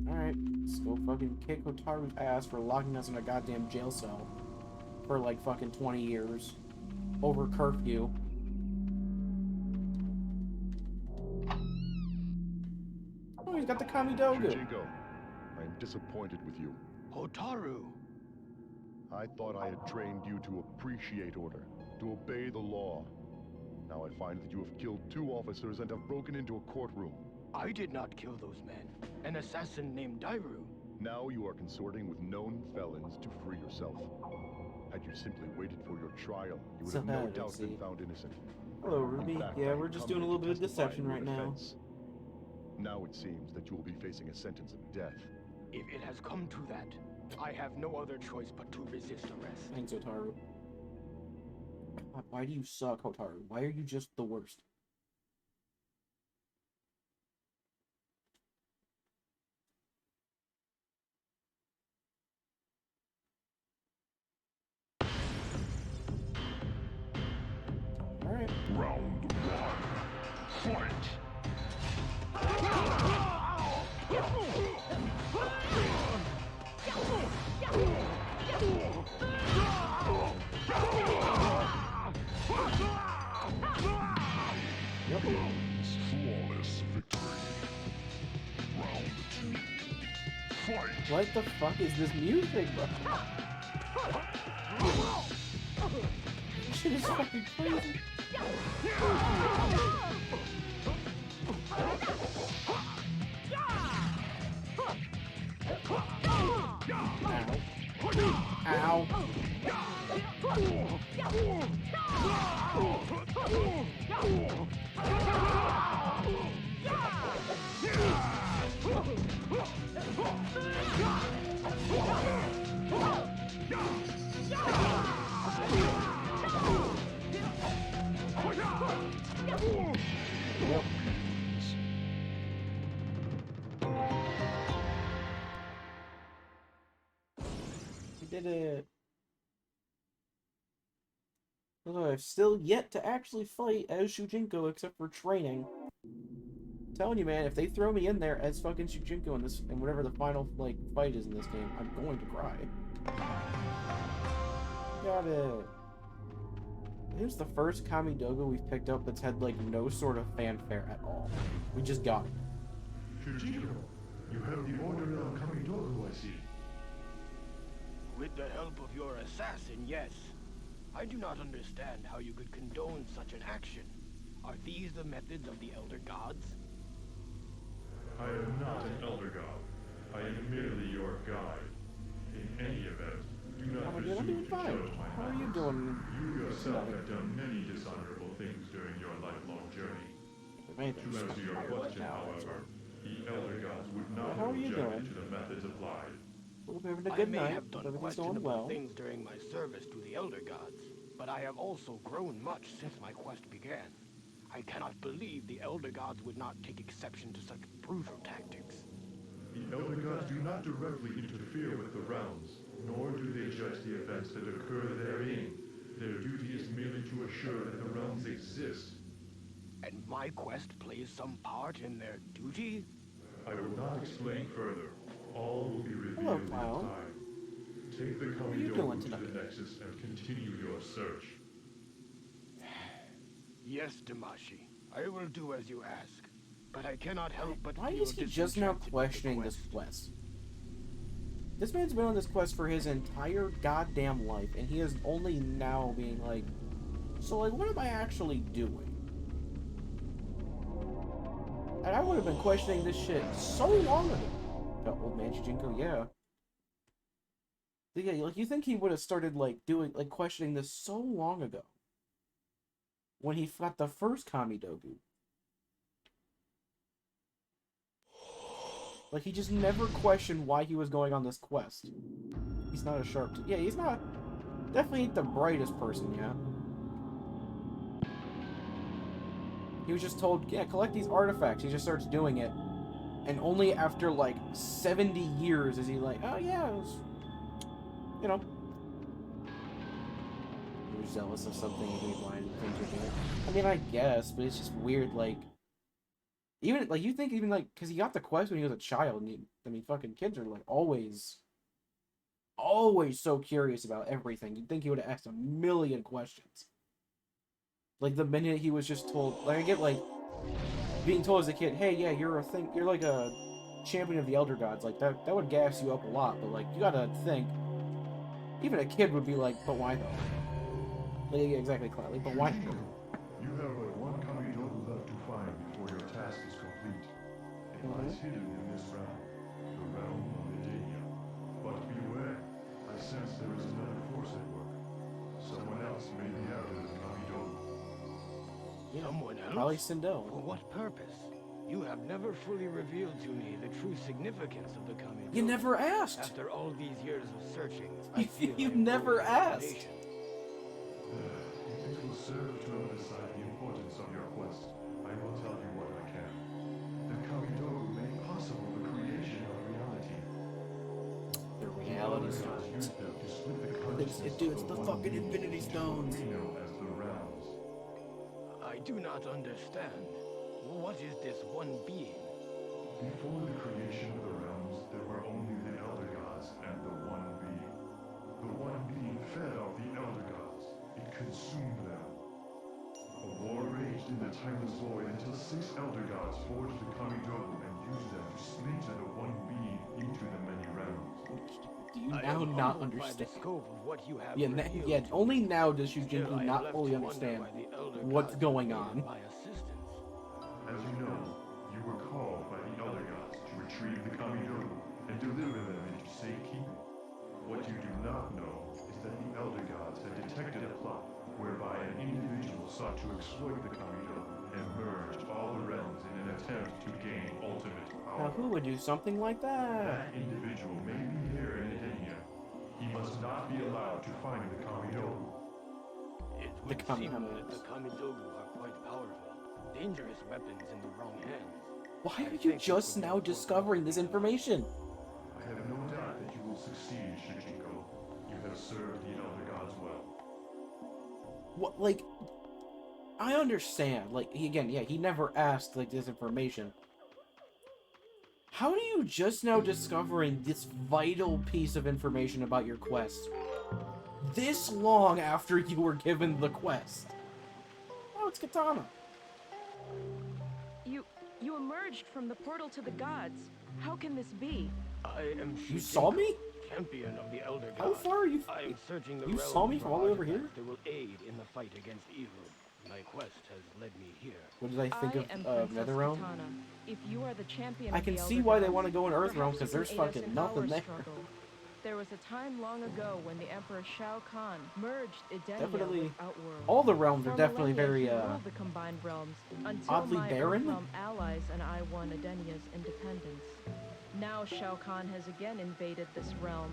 Alright, let's go fucking kick Hotaru's ass for locking us in a goddamn jail cell for like fucking 20 years. Over curfew. Oh, he's got the Kamidogu. Shingo, I am disappointed with you. Hotaru! I thought I had trained you to appreciate order, to obey the law. Now I find that you have killed 2 officers and have broken into a courtroom. I did not kill those men. An assassin named Dairu. Now you are consorting with known felons to free yourself. Had you simply waited for your trial, you would have no doubt been found innocent. Hello, In Ruby. fact, Yeah, I we're am just come doing a here little to bit of testify deception in your right now. defense. Now it seems that you will be facing a sentence of death. If it has come to that, I have no other choice but to resist arrest. Thanks, Hotaru. God, why do you suck, Hotaru? Why are you just the worst? Alright. Round 1. Fight! Yep. Flawless victory. Round 2. Fight! What the fuck is this music, bro? This shit is fucking crazy. Ow. Yep. We did it. Although I've still yet to actually fight as Shujinko except for training. I'm telling you, man, if they throw me in there as fucking Shujinko in this, and whatever the final like fight is in this game, I'm going to cry. Got it. This is the first Kamidogo we've picked up that's had like no sort of fanfare at all. We just got it. Shujinko, you have the order of Kamidogu, I see. With the help of your assassin, yes. I do not understand how you could condone such an action. Are these the methods of the Elder Gods? I am not an Elder God. I am merely your guide. In any event, do not I'm doing presume to fine. judge my How are you methods. doing? You yourself have done many dishonorable things during your lifelong journey. To answer your question, however, the Elder Gods would not How are you object doing? to the methods applied. We're having a I good may night. have done Everything's going questionable well. things during my service to the Elder Gods, but I have also grown much since my quest began. I cannot believe the Elder Gods would not take exception to such brutal tactics. The Elder Gods do not directly interfere with the realms, nor do they judge the events that occur therein. Their duty is merely to assure that the realms exist. And my quest plays some part in their duty? I will not explain further. All will be revealed Hello, in clown. time. Take the are you doing Kamidogu to tonight? the Nexus and continue your search. Yes, Damashi. I will do as you ask. But I cannot help but Why feel is he just now disenchanted with the questioning this quest? This man's been on this quest for his entire goddamn life, and he is only now being like, so like, what am I actually doing? And I would have been questioning this shit so long ago. The old man Shujinko, yeah. Yeah, like, you think he would have started, like, questioning this so long ago. When he fought the first Kamidogu. Like, he just never questioned why he was going on this quest. He's not a sharp... Yeah, he's not... Definitely ain't the brightest person, yeah. He was just told, yeah, collect these artifacts. He just starts doing it. And only after, like, 70 years is he like, oh, yeah, it was... You know. You're zealous of something and you blind things you're doing. I mean, I guess, but it's just weird, like... Even, like, you think even, like... Because he got the quest when he was a child. And I mean, fucking kids are, like, always so curious about everything. You'd think he would have asked a million questions. Like, the minute he was just told... Like, I get, like... Being told as a kid, hey, yeah, you're like a champion of the Elder Gods. Like, that would gas you up a lot. But, like, you gotta think... Even a kid would be like, but why though? Like, yeah, exactly, Clyde. But why? You have but one Kamidogu left to find before your task is complete. It lies hidden in this realm, the realm of Edenia. But beware, I sense there is another force at work. Someone else may be after the Kamidogu. Yeah, Someone else? probably Sindel. For what purpose? You have never fully revealed to me the true significance of the Kamidogu. You never asked! After all these years of searching, I feel You I am never owed an asked! explanation. If it will serve to emphasize the importance of your quest, I will tell you what I can. The Kamidogu made possible the creation of reality. The reality Stones stones. used them to split the consciousness Dude, it's of the one fucking being Infinity into Stones. what we know as the realms. I do not understand. What is this one being? Before the creation of the realms, there were only the Elder Gods and the One Being. The One Being fed off the Elder Gods. It consumed them. A war raged in the timeless void until 6 Elder Gods forged the Kamidogu and used them to splinter the One Being into the many realms. Do you I now am not humbled by the understand? scope of what you have Yeah, revealed yeah, to only me. now does Still, Shujinko I am not left fully to wonder understand why the Elder what's Gods going needed on. my assistance. As you know, you were called by the Elder Gods to retrieve the Kamidogu and deliver them into safekeeping. What you do not know is that the Elder Gods had detected a plot whereby an individual sought to exploit the Kamidogu and merge all the realms in an attempt to gain ultimate Now, power. who would do something like that? That individual may be here in Edenia. He must not be allowed to find the Kamidogu. It The would Kami seem Kami that the is. Kamidogu are quite powerful. Dangerous weapons in the wrong hands. Why I are think you it just would be now important discovering this information? I have no doubt that you will succeed, Shujinko. You have served the Elder Gods well. What, like, I understand. Like, he never asked, like, this information. How are you just now discovering this vital piece of information about your quest? This long after you were given the quest? Oh, it's Katana. You emerged from the portal to the gods. How can this be? I am You saw me? champion of the Elder How Gods. far are you? I am searching the You realms saw me for from all the way over artifacts here? that will aid in the fight against evil. My quest has led me here. What did I think am of Princess Netherrealm? Katana. If you are the champion I of can the see Elder why they Gods, want to go in Earthrealm, perhaps because you there's can aid us fucking in nothing our there. struggle. There was a time long ago when the Emperor Shao Kahn merged Edenia Definitely, with Outworld. all the realms are For definitely millennia, very, he ruled the combined realms until oddly my barren? Earthrealm allies and I won Edenia's independence. Now Shao Kahn has again invaded this realm.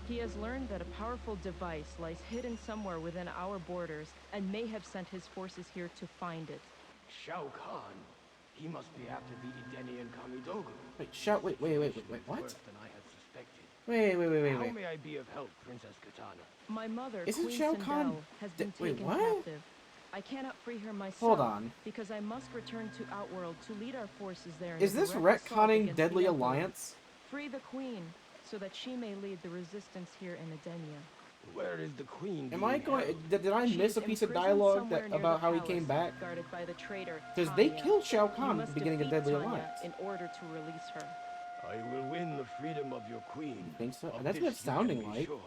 He has learned that a powerful device lies hidden somewhere within our borders and may have sent his forces here to find it. Shao Kahn. He must be after the Edenian Kamidogu. Wait, wait, what? Worse than I had suspected. Wait. How may I be of help, Princess Katana? My mother, Isn't Queen Shao Sindel, Kahn has been wait, taken what? captive. I cannot free her myself. Hold on. Because I must return to Outworld to lead our forces there. In Is a this direct assault retconning against Deadly the Emperor. Alliance? Free the Queen, so that she may lead the resistance here in Edenia. Where is the Queen? Am I being going? held? Did I She miss is a piece of imprisoned dialogue somewhere near about the how he palace, came back? guarded by the traitor Because they Tanya. killed Shao You Kahn at must the beginning of defeat Deadly Tanya Alliance. in order to release her. I will win the freedom of your queen. You think so? Of That's what this it's you can sounding be like. sure.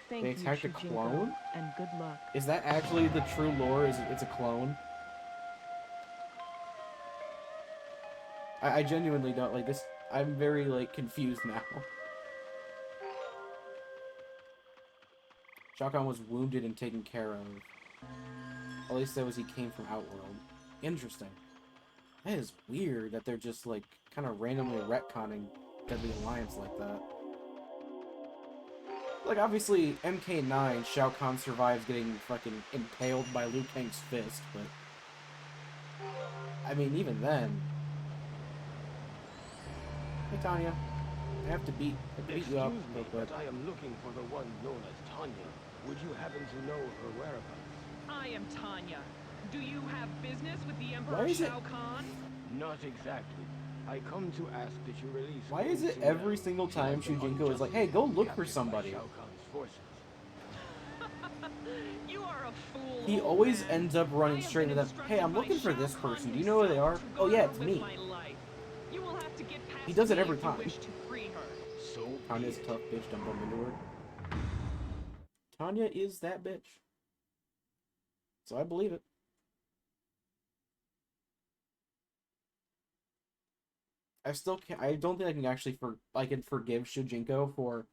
Thank They you, attacked a Shujinko, clone? and good luck. Is that actually the true lore? Is it's a clone? I genuinely don't like this. I'm very like confused now. Shao Kahn was wounded and taken care of. At least that was he came from Outworld. Interesting. That is weird that they're just like kind of randomly retconning Deadly Alliance like that. Like obviously MK9 Shao Kahn survives getting fucking impaled by Liu Kang's fist, but I mean even then. Hey Tanya, I have to beat you up Excuse me, real quick. but I am looking for the one known as Tanya. Would you happen to know her whereabouts? I am Tanya. Do you have business with the Why Emperor is it- Shao Kahn? Not exactly. I come to ask that you release. Why Queen is it Sindel. every single She has time been Shujinko is like, hey, go look for captured by somebody? Shao Kahn's forces. You are a fool. He old always man. ends up I running have straight to been them. instructed Hey, I'm by looking for Shao this Kahn person. Do you know who they are? himself to Oh yeah, guard it's her me. with my life. You will have to get past He does it me every if you time. wish to free her. So Tanya's be it. tough bitch, don't bump into her. Tanya is that bitch. So I believe it. I still can't. I don't think I can actually I can forgive Shujinko for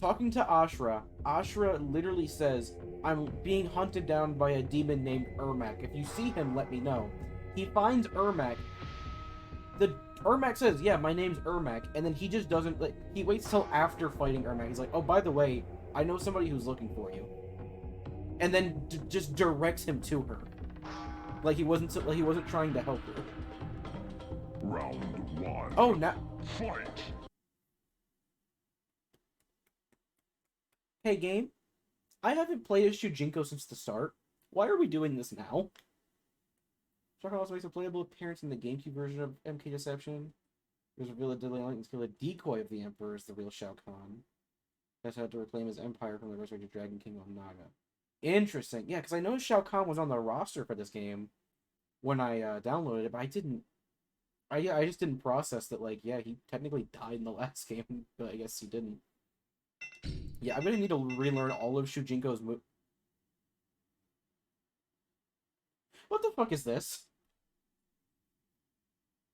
talking to Ashra. Ashra literally says, "I'm being hunted down by a demon named Ermac. If you see him, let me know." He finds Ermac. The Ermac says, "Yeah, my name's Ermac," and then he just doesn't like. He waits till after fighting Ermac. He's like, "Oh, by the way, I know somebody who's looking for you," and then just directs him to her. Like he wasn't trying to help her. Round one. Oh, now. Fight! Hey, game. I haven't played as Shujinko since the start. Why are we doing this now? Shao Kahn also makes a playable appearance in the GameCube version of MK Deception. There's a reveal that Deadly Alliance kill a decoy of the Emperor as the real Shao Kahn. That's how to reclaim his empire from the resurrected Dragon King of Naga. Interesting. Yeah, because I know Shao Kahn was on the roster for this game when I downloaded it, but I just didn't process that, like, yeah, he technically died in the last game, but I guess he didn't. Yeah, I'm gonna need to relearn all of Shujinko's moves. What the fuck is this?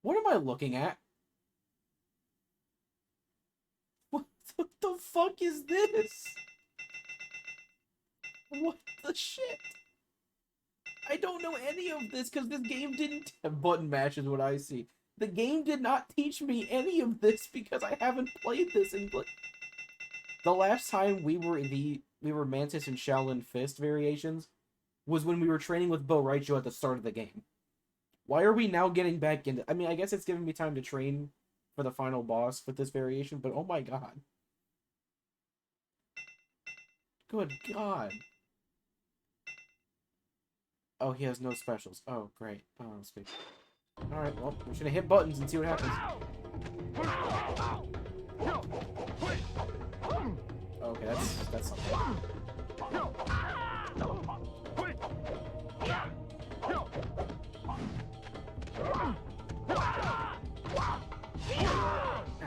What am I looking at? What the fuck is this? What the shit? I don't know any of this because this game didn't have button mash is what I see. The game did not teach me any of this because I haven't played this in The last time we were Mantis and Shaolin Fist variations was when we were training with Bo Raichu at the start of the game. Why are we now getting back into... I mean, I guess it's giving me time to train for the final boss with this variation, but oh my god. Good god. Oh, he has no specials. Oh, great. Oh, sweet. Alright, well, we should have hit buttons and see what happens. Okay, that's something.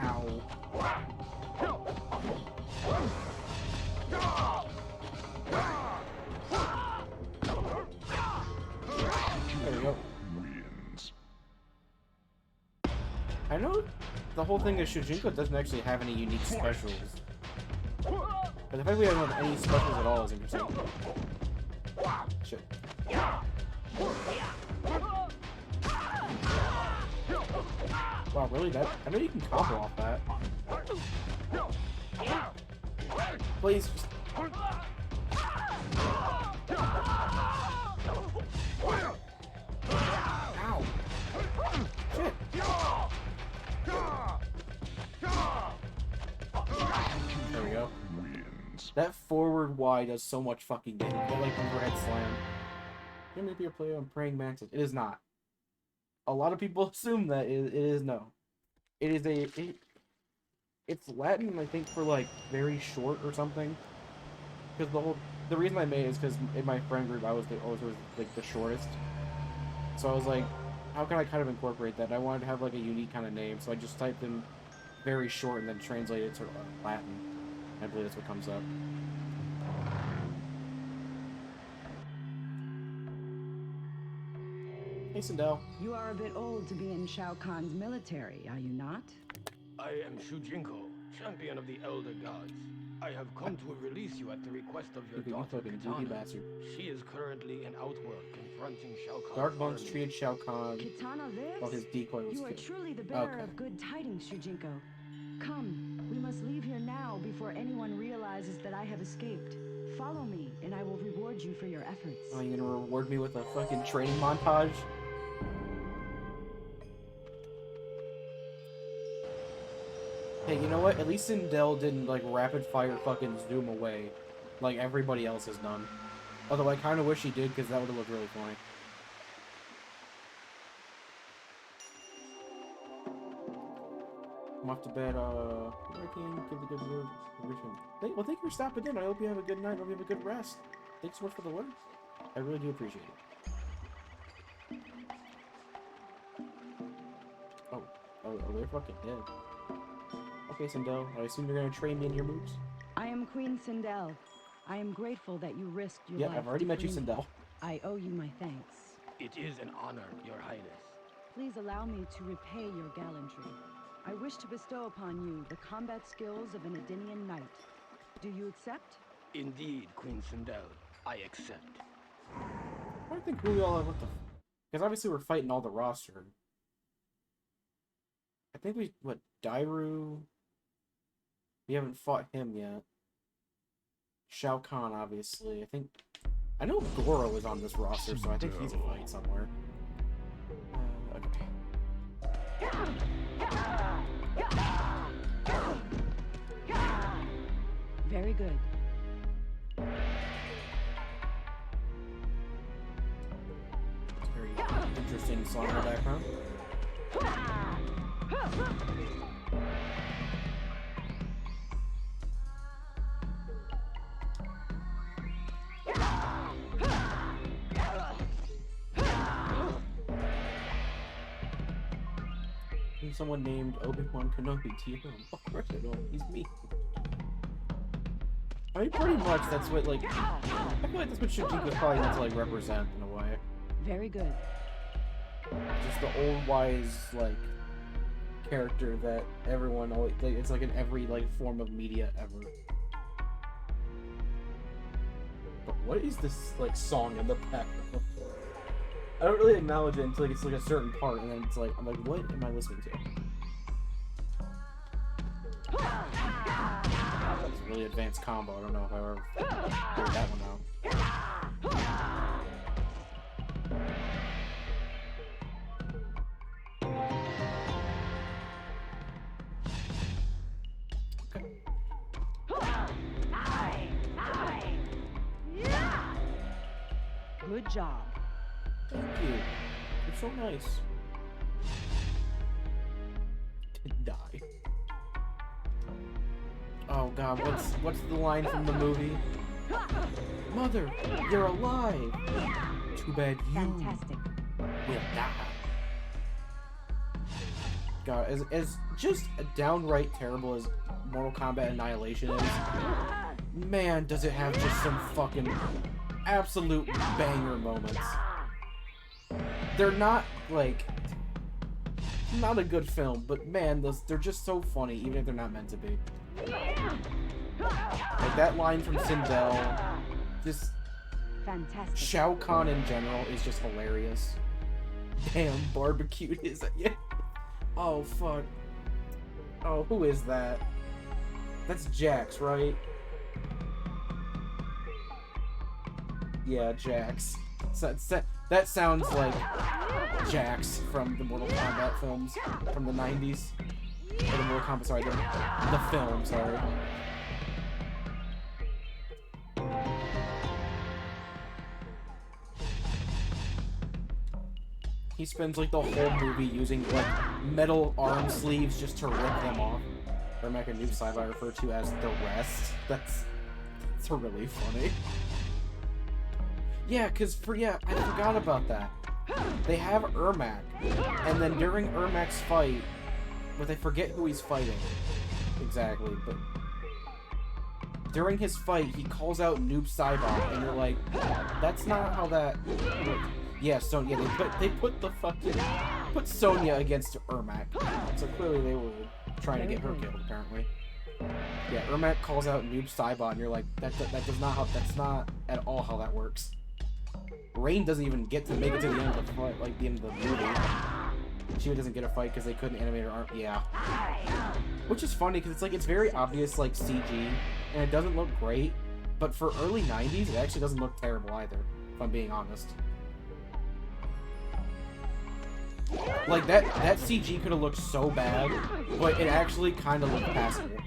Ow. There we go. Wins. I know the whole thing is Shujinko doesn't actually have any unique specials. But the fact we don't have any specials at all is interesting. Shit. Wow, really? That I know you can combo off that. Please. Just... Ow. Shit. There we go. Wins. That forward Y does so much fucking damage. Get like overhead slam. Can maybe a player on Praying Mantis. It is not. A lot of people assume that it is no. It is it's Latin, I think, for like very short or something. Because the reason I made it is because in my friend group I was like the shortest. So I was like, how can I kind of incorporate that? I wanted to have like a unique kind of name, so I just typed in very short and then translated it to Latin. I believe that's what comes up. Hey, Sindel. You are a bit old to be in Shao Kahn's military, are you not? I am Shujinko, champion of the Elder Gods. I have come to release you at the request of your daughter, Kitana. She is currently in Outwork confronting Shao Kahn's Dark Bones army. treated Shao Kahn Kitana lives? while his decoy was You are killed. truly the bearer Okay. of good tidings, Shujinko. Come, we must leave here now before anyone realizes that I have escaped. Follow me, and I will reward you for your efforts. Oh, you gonna reward me with a fucking training montage? Hey, you know what? At least Sindel didn't, like, rapid-fire fucking zoom away like everybody else has done. Although I kind of wish he did, because that would have looked really funny. I'm off to bed, working, give the good word. Well, thank you for stopping in. I hope you have a good night. I hope you have a good rest. Thanks so much for the words. I really do appreciate it. Oh, they're fucking dead. Okay, Sindel, I assume you're gonna train me in your moves? I am Queen Sindel. I am grateful that you risked your Yeah, life. I've already to met you, free me. Sindel. I owe you my thanks. It is an honor, Your Highness. Please allow me to repay your gallantry. I wish to bestow upon you the combat skills of an Edenian knight. Do you accept? Indeed, Queen Sindel, I accept. I think who we all what the... Because obviously we're fighting all the roster. I think we... What? Dairu... We haven't fought him yet. Shao Kahn, obviously. I think... I know Goro is on this roster, so I think he's a fight somewhere. Okay. Very good. Very interesting song in the background. Someone named Obi-Wan Kenobi to you. Of course I don't. He's me. I mean, pretty much that's what, like... I feel like that's what Shujinko's probably meant to, like, represent, in a way. Very good. Just the old, wise, like, character that everyone always... Like, it's, like, in every, like, form of media ever. But what is this, like, song in the background? I don't really acknowledge it until it's like a certain part, and then it's like, I'm like, what am I listening to? really advanced combo. I don't know if I ever figured that one out. Good job. Thank you. You're so nice. Didn't die. Oh god, what's the line from the movie? Mother, you're alive. Too bad you Fantastic. will die. God, as just downright terrible as Mortal Kombat Annihilation is, man, does it have just some fucking absolute banger moments. They're not, like, not a good film, but man, they're just so funny, even if they're not meant to be. Like, that line from Sindel, just... Fantastic. Shao Kahn in general is just hilarious. Damn, barbecued is it? Yeah. Oh, fuck. Oh, who is that? That's Jax, right? Yeah, Jax. So, that sounds like Jax from the Mortal Kombat films from the 90s. Or the Mortal Kombat, sorry, the film, sorry. He spends like the whole movie using like metal arm sleeves just to rip them off. Or make a new side I refer to as the rest. That's really funny. Yeah, I forgot about that. They have Ermac, and then during Ermac's fight, but I forget who he's fighting exactly, but during his fight, he calls out Noob Saibot, and you're like, that's not how that works. Yeah, Sonya, they put the fucking, put Sonya against Ermac, so clearly they were trying to get her killed, apparently. Yeah, Ermac calls out Noob Saibot, and you're like, that's not at all how that works. Rain doesn't even get to make it to the end of the fight, like the end of the movie. She doesn't get a fight because they couldn't animate her arm. Yeah. Which is funny because it's very obvious like CG, and it doesn't look great. But for early 90s, it actually doesn't look terrible either, if I'm being honest. Like that CG could have looked so bad, but it actually kind of looked passable.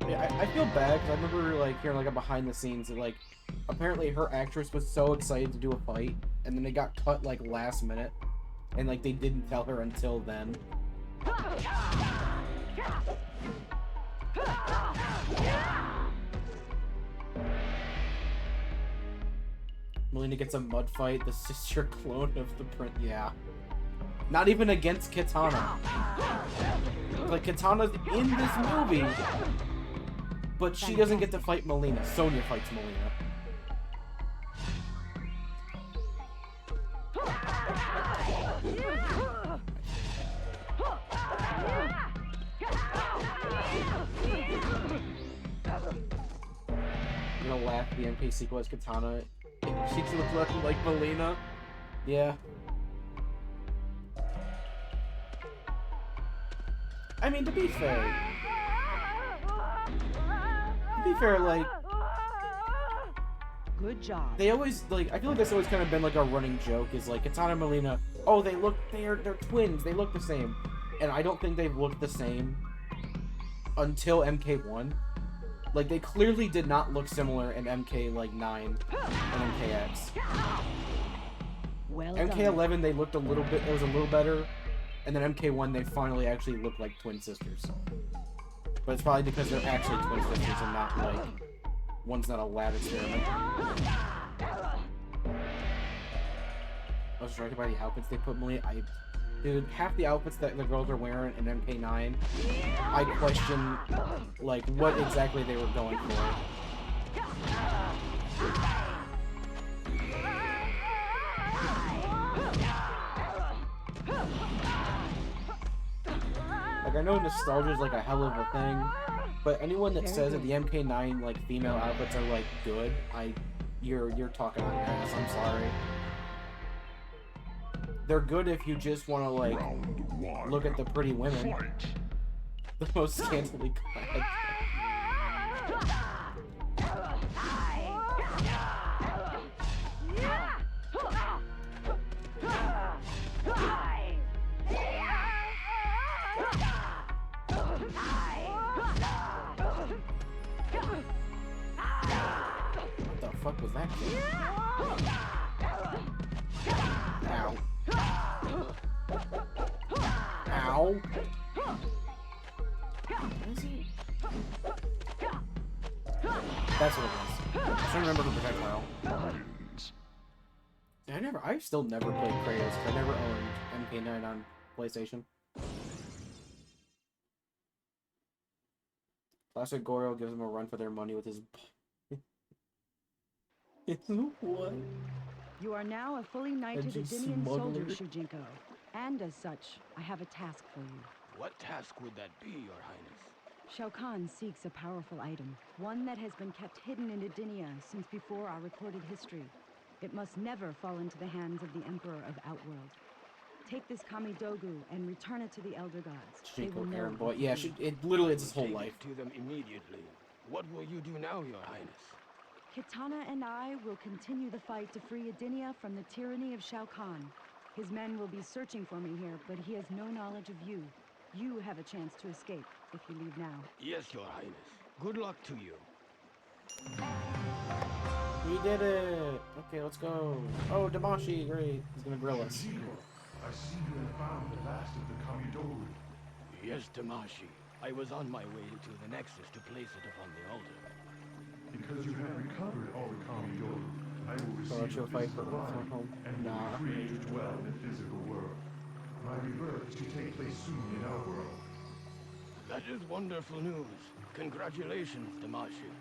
Yeah, I feel bad because I remember like hearing like a behind the scenes that like apparently her actress was so excited to do a fight and then they got cut like last minute and like they didn't tell her until then. Melina gets a mud fight, the sister clone of the print. Yeah. Not even against Kitana. Like, Kitana's in this movie, but she doesn't get to fight Melina. Sonya fights Melina. I'm gonna laugh at the MP sequel as Kitana. She looks looking like Melina. Yeah. I mean, to be fair, like, good job. They always, like, I feel like that's always kind of been, like, a running joke, is, like, Kitana and Melina, oh, they're twins, they look the same. And I don't think they've looked the same until MK1. Like, they clearly did not look similar in MK, like, 9 and MKX. Well MK11, done. they looked a little bit, it was a little better. And then MK1, they finally actually look like twin sisters. But it's probably because they're actually twin sisters and not, like, one's not a lab experiment. I was distracted by the outfits they put Melina. Dude, half the outfits that the girls are wearing in MK9, I question, like, what exactly they were going for. Like, I know nostalgia is, like, a hell of a thing, but anyone that says that the MK9, like, female outfits are, like, good, I you're talking on your ass. I'm sorry. They're good if you just want to like look at the pretty women. The most scantily clad. What the fuck was that kid? Ow. Ow. Is he? That's what it was. I'm trying to remember her projectile. I still never played Kratos. I never owned MK9 on PlayStation. Classic Goro gives them a run for their money with his... What? You are now a fully knighted Edenian soldier, Shujinko. And as such, I have a task for you. What task would that be, Your Highness? Shao Kahn seeks a powerful item, one that has been kept hidden in Edenia since before our recorded history. It must never fall into the hands of the Emperor of Outworld. Take this Kamidogu and return it to the Elder Gods. They will know. Boy. Yeah, it literally it's his whole life. Take it to them immediately. What will you do now, Your Highness? Kitana and I will continue the fight to free Edenia from the tyranny of Shao Kahn. His men will be searching for me here, but he has no knowledge of you. You have a chance to escape if you leave now. Yes, Your Highness. Good luck to you. We did it! Okay, let's go. Oh, Damashi, great. He's gonna grill us. I see you have found the last of the Kamidogu. Yes, Damashi. I was on my way to the Nexus to place it upon the altar. Because you have recovered all the Kamidogu, I will receive you'll fight for home and be free to dwell in the physical world. My rebirth is to take place soon in our world. That is wonderful news. Congratulations, Damashi.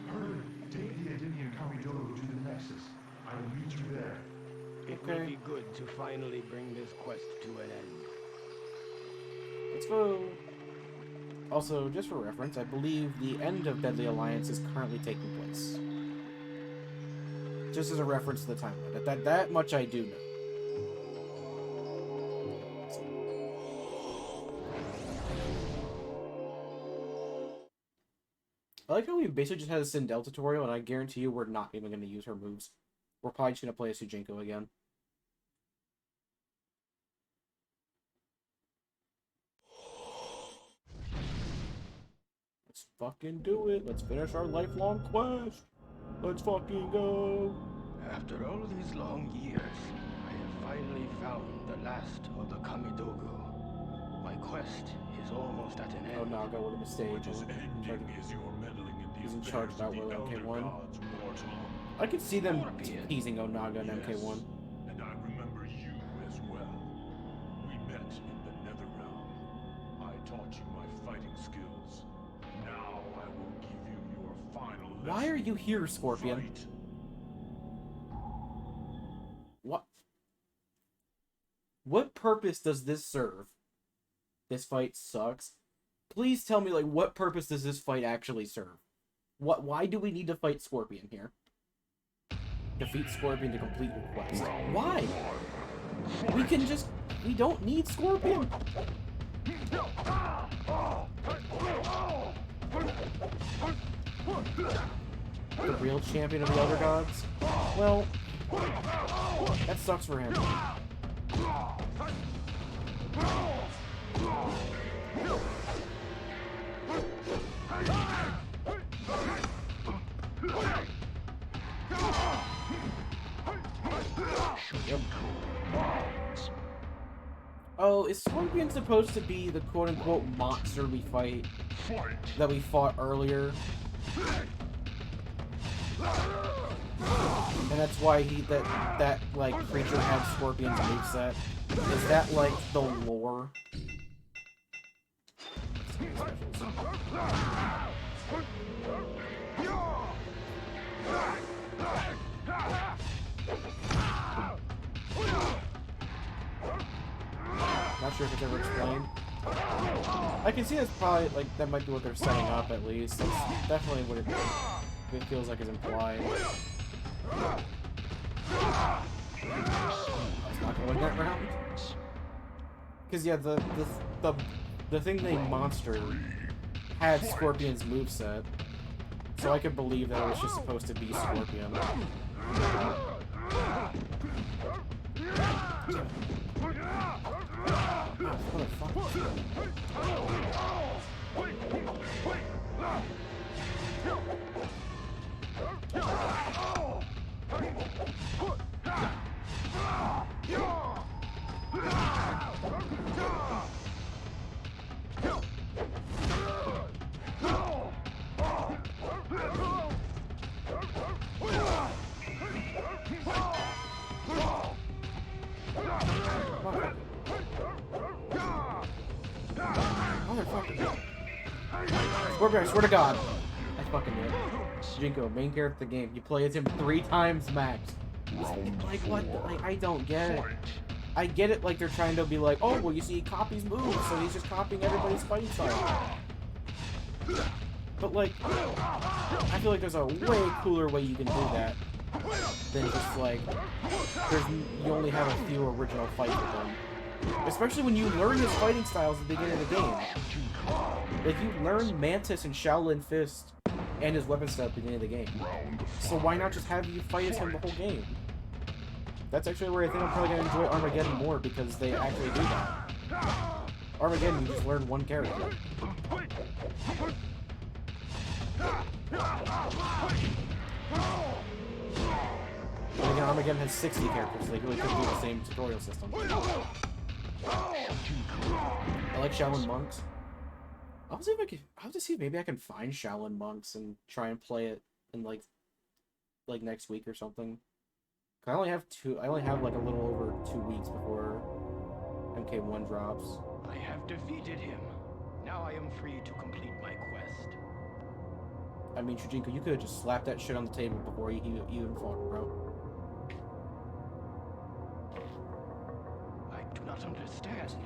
Hurry, take the Edenian Kamidogu to the Nexus. I will meet you there. It will be good to finally bring this quest to an end. Let's go. Also, just for reference, I believe the end of Deadly Alliance is currently taking place. Just as a reference to the timeline. That much I do know. I like how we basically just had a Sindel tutorial, and I guarantee you we're not even going to use her moves. We're probably just going to play as Shujinko again. Let's fucking do it. Let's finish our lifelong quest. Let's fucking go. After all these long years, I have finally found the last of the Kamidogu. My quest is almost at an end. Oh, Naga, what a mistake. What is ending is your meddling in the He's in charge affairs of of the Outworld Elder MK1. Gods, mortal. I could see them teasing Onaga and MK1. And I remember you as well. We met in the Netherrealm. I taught you my fighting skills. Now I will give you your final lesson. Why are you here, Scorpion? Fight. What purpose does this serve? This fight sucks. Please tell me, like, what purpose does this fight actually serve? Why do we need to fight Scorpion here? Defeat Scorpion to complete your quest. Why? We don't need Scorpion. The real champion of the Elder Gods? Well, that sucks for him. Yep. Oh, is Scorpion supposed to be the quote-unquote monster we fight? That we fought earlier? And that's why that like creature had Scorpion's moveset? Is that like the lore? Not sure if it's ever explained. I can see that's probably, like, that might be what they're setting up, at least. That's definitely what it feels like is implied. It's not gonna win that round. Cause yeah, the thing named Monster had Scorpion's moveset, so I could believe that it was just supposed to be Scorpion. Scorpion, I swear to God. I fucking knew it. Jinko, main character of the game. You play as him 3 times max. Like, what? Like, I don't get it. I get it, like, they're trying to be like, oh, well, you see, he copies moves, so he's just copying everybody's fighting style. But, like, I feel like there's a way cooler way you can do that than just, like, you only have a few original fights with him. Especially when you learn his fighting styles at the beginning of the game. Like, you learn Mantis and Shaolin Fist and his weapon set at the beginning of the game. So why not just have you fight as him the whole game? That's actually where I think I'm probably going to enjoy Armageddon more, because they actually do that. Armageddon, you just learn one character. And again, Armageddon has 60 characters, so they really could do the same tutorial system. I like Shaolin Monks. I'll have to see if maybe I can find Shaolin Monks and try and play it in like next week or something. I only have like a little over 2 weeks before MK1 drops. I have defeated him. Now I am free to complete my quest. I mean, Shujinko, you could have just slapped that shit on the table before you even fought, bro. I do not understand.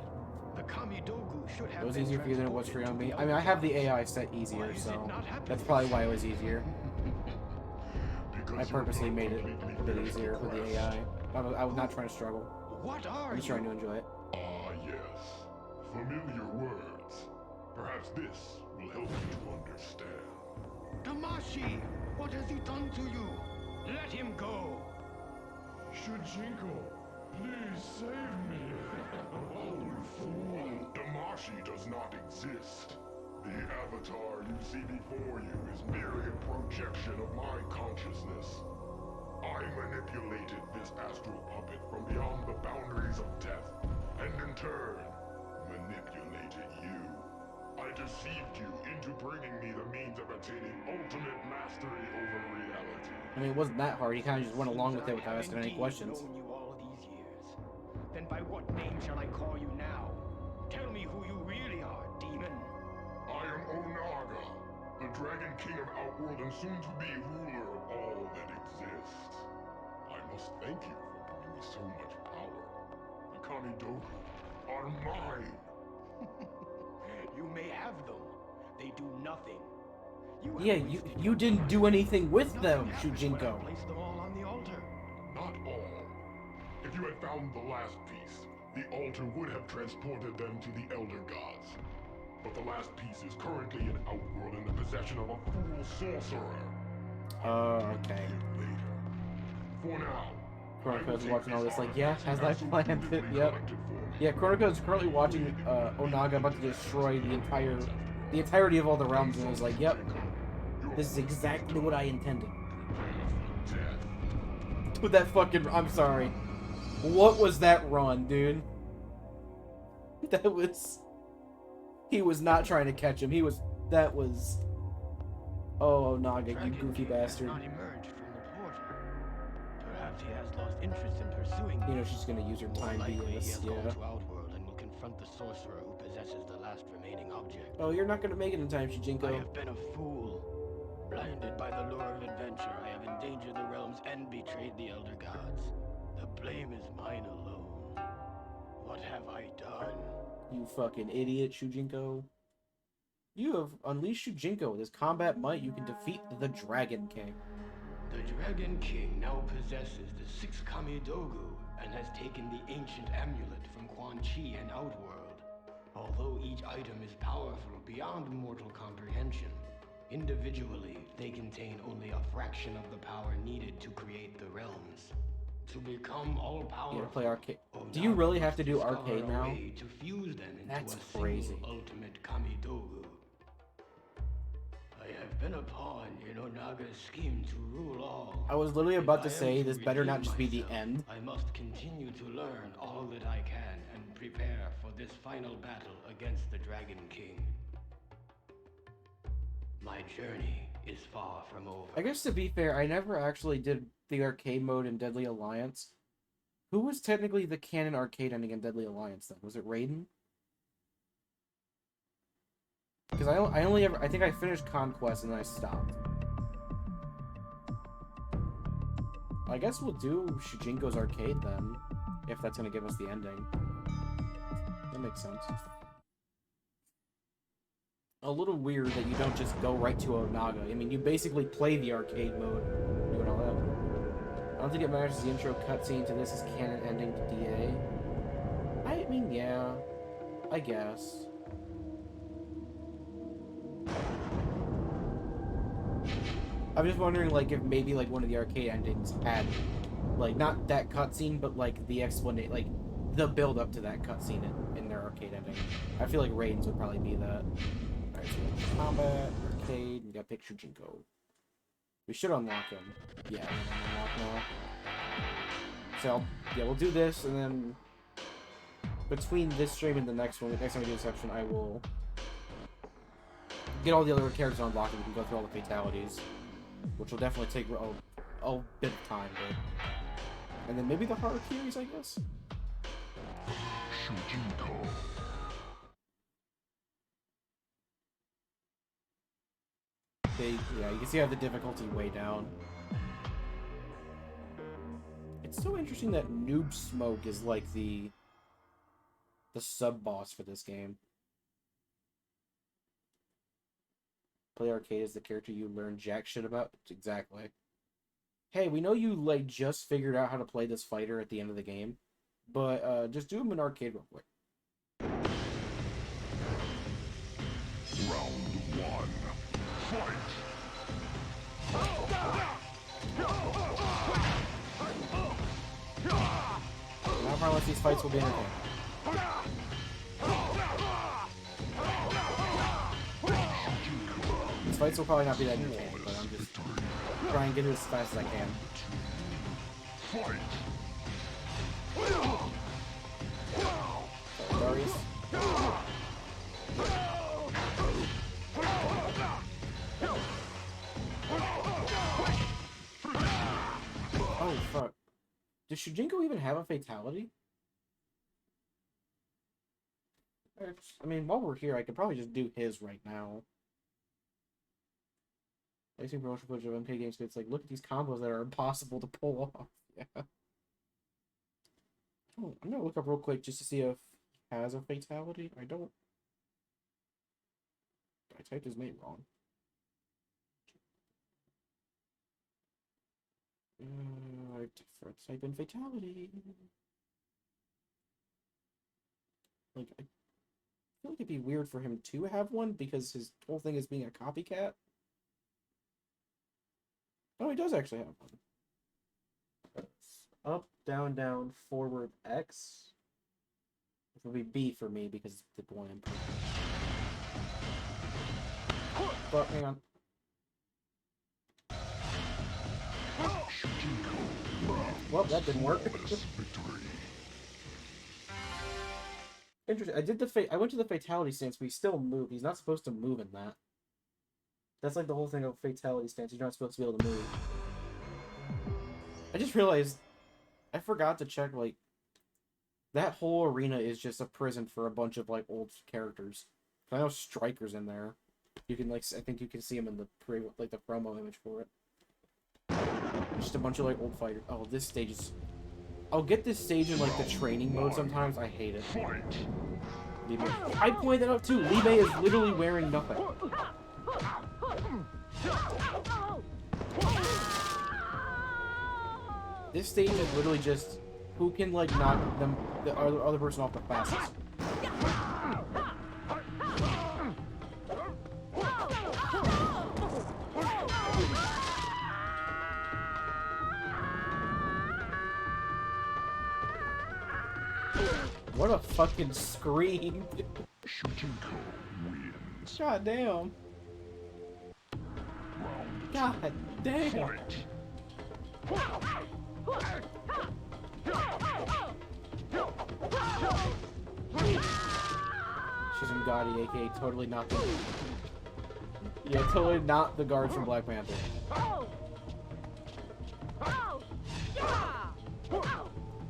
The Kamidogu should have It was been easier for you than it was for transported me. to I mean, I have the AI set easier, so that's probably why it was easier. I purposely made it a bit easier for the AI. I was not trying to struggle. What are I'm just trying to enjoy it. Ah, yes. Familiar words. Perhaps this will help you to understand. Damashi! What has he done to you? Let him go! Shujinko, please save me. Oh, fool! Damashi does not exist. The avatar you see before you is merely a projection of my consciousness. I manipulated this astral puppet from beyond the boundaries of death, and in turn, manipulated you. I deceived you into bringing me the means of attaining ultimate mastery over reality. I mean, it wasn't that hard. He kind of just went along with it without asking any questions. Known you all these years. Then by what name shall I call you now? Tell me who you really are, demon. I am Onaga, the Dragon King of Outworld and soon-to-be ruler of all that exists. I must thank you for bringing me so much power. The Kamidogu are mine. You may have them. They do nothing. Yeah, you didn't do anything with them, Shujinko. Place them all on the altar. Not all. If you had found the last piece, the altar would have transported them to the Elder Gods. But the last piece is currently in Outworld in the possession of a fool sorcerer. Okay. Later. For now. Chronoco's watching all this like, yeah, as I planned it, yep. Yeah, Chronoco's currently watching Onaga about to destroy the entirety of all the realms, and was like, yep, this is exactly what I intended. With that fucking, I'm sorry. What was that run, dude? That was... He was not trying to catch him. That was... Oh, Onaga, you goofy bastard. Not emerged from the portal. Perhaps he has lost interest in pursuing. You know she's gonna use her time BS, He has yeah. gone to Outworld and will confront the sorcerer who possesses the last remaining object. Oh, you're not gonna make it in time, Shujinko. I have been a fool. Blinded by the lure of adventure, I have endangered the realms and betrayed the Elder Gods. The blame is mine alone. What have I done? You fucking idiot, Shujinko. You have unleashed Shujinko. With his combat might, you can defeat the Dragon King. The Dragon King now possesses the 6 Kamidogu and has taken the ancient amulet from Quan Chi and Outworld. Although each item is powerful beyond mortal comprehension, individually they contain only a fraction of the power needed to create the realms. To become all-powerful, You gotta play arcade. Do you really have to do arcade now? To fuse them into That's a crazy. single ultimate Kamidogu. I have been a pawn in Onaga's scheme to rule all. I was literally about to If I am say this better not redeem just be the myself, end. I must continue to learn all that I can and prepare for this final battle against the Dragon King. My journey is far from over. I guess to be fair, I never actually did the arcade mode in Deadly Alliance. Who was technically the canon arcade ending in Deadly Alliance then? Was it Raiden? Because I only ever, I think I finished Conquest and then I stopped. I guess we'll do Shujinko's arcade then, if that's going to give us the ending. That makes sense. A little weird that you don't just go right to Onaga. I mean, you basically play the arcade mode, doing all that. I don't think it matters the intro cutscene to this is canon ending to DA. I mean, yeah, I guess. I'm just wondering, like, if maybe, like, one of the arcade endings had, like, not that cutscene, but, like, the explanation, like, the build-up to that cutscene in their arcade ending. I feel like Raiden's would probably be that. Alright, so we have Combat, arcade, we got Picture Jinko. We should unlock him. Yeah, we're gonna unlock now. So, yeah, we'll do this, and then between this stream and the next one, the next time we do this section, I will get all the other characters unlocked and we can go through all the fatalities. Which will definitely take a bit of time, but... And then maybe the Harakiris, I guess? Shujinko. Yeah, you can see I have the difficulty way down. It's so interesting that Noob Smoke is like the sub-boss for this game. Play arcade is the character you learn jack shit about? Exactly. Hey, we know you, like, just figured out how to play this fighter at the end of the game, but, just do him in arcade real quick. Round 1. Fight! Now, probably these fights will be entertaining. These fights will probably not be that entertaining, but I'm just trying to get it as fast as I can. So, Darius. Oh, fuck. Does Shujinko even have a fatality? I mean, while we're here, I could probably just do his right now. I see promotional footage of MK games, it's like, look at these combos that are impossible to pull off. Yeah. Oh, I'm gonna look up real quick just to see if he has a fatality. I don't. I typed his name wrong. I type in fatality. Like, I feel like it'd be weird for him to have one because his whole thing is being a copycat. Oh, he does actually have one. That's up, down, down, forward, X. It will be B for me because it's the one input. But hang on. Well, that didn't work. Interesting. I went to the fatality stance, but he still moved. He's not supposed to move in that. That's like the whole thing of fatality stance. You're not supposed to be able to move. I just realized I forgot to check, like, that whole arena is just a prison for a bunch of, like, old characters. I know Striker's in there. You can, like, I think you can see him in the the promo image for it. Just a bunch of, like, old fighters. Oh, this stage is... I'll get this stage in, like, the training mode sometimes. I hate it. I pointed that out, too. Libe is literally wearing nothing. This stage is literally just who can like knock the other person off the fastest. What a fucking scream! God damn! God damn! She's in Gotti, aka totally not the... Yeah, totally not the guards from Black Panther.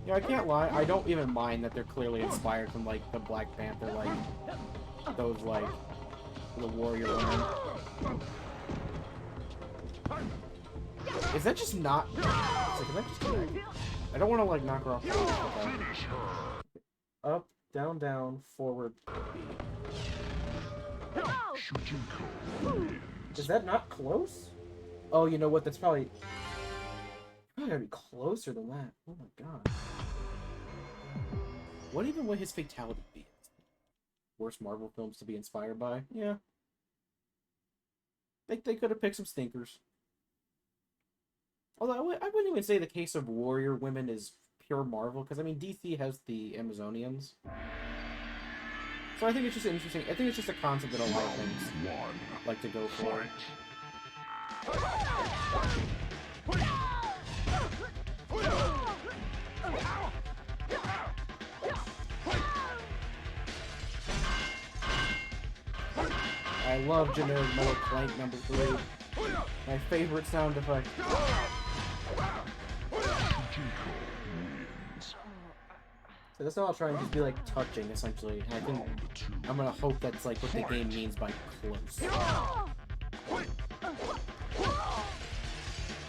Yeah, I can't lie, I don't even mind that they're clearly inspired from, like, the Black Panther, like, those, like, the warrior women. Is that just not... Is that just correct? I don't want to, like, knock her off. Up, down, down, forward. Is that not close? Oh, you know what? That's probably... gotta be closer than that. Oh my god. What even would his fatality be? Worst Marvel films to be inspired by? Yeah. They could have picked some stinkers. Although I wouldn't even say the case of warrior women is pure Marvel, because I mean DC has the Amazonians. So I think it's just interesting. I think it's just a concept that a lot of things like to go for. I love generic metal clank number 3. My favorite sound effect. So this I'll try and just be like touching essentially. And I think I'm gonna hope that's like what the game means by close. You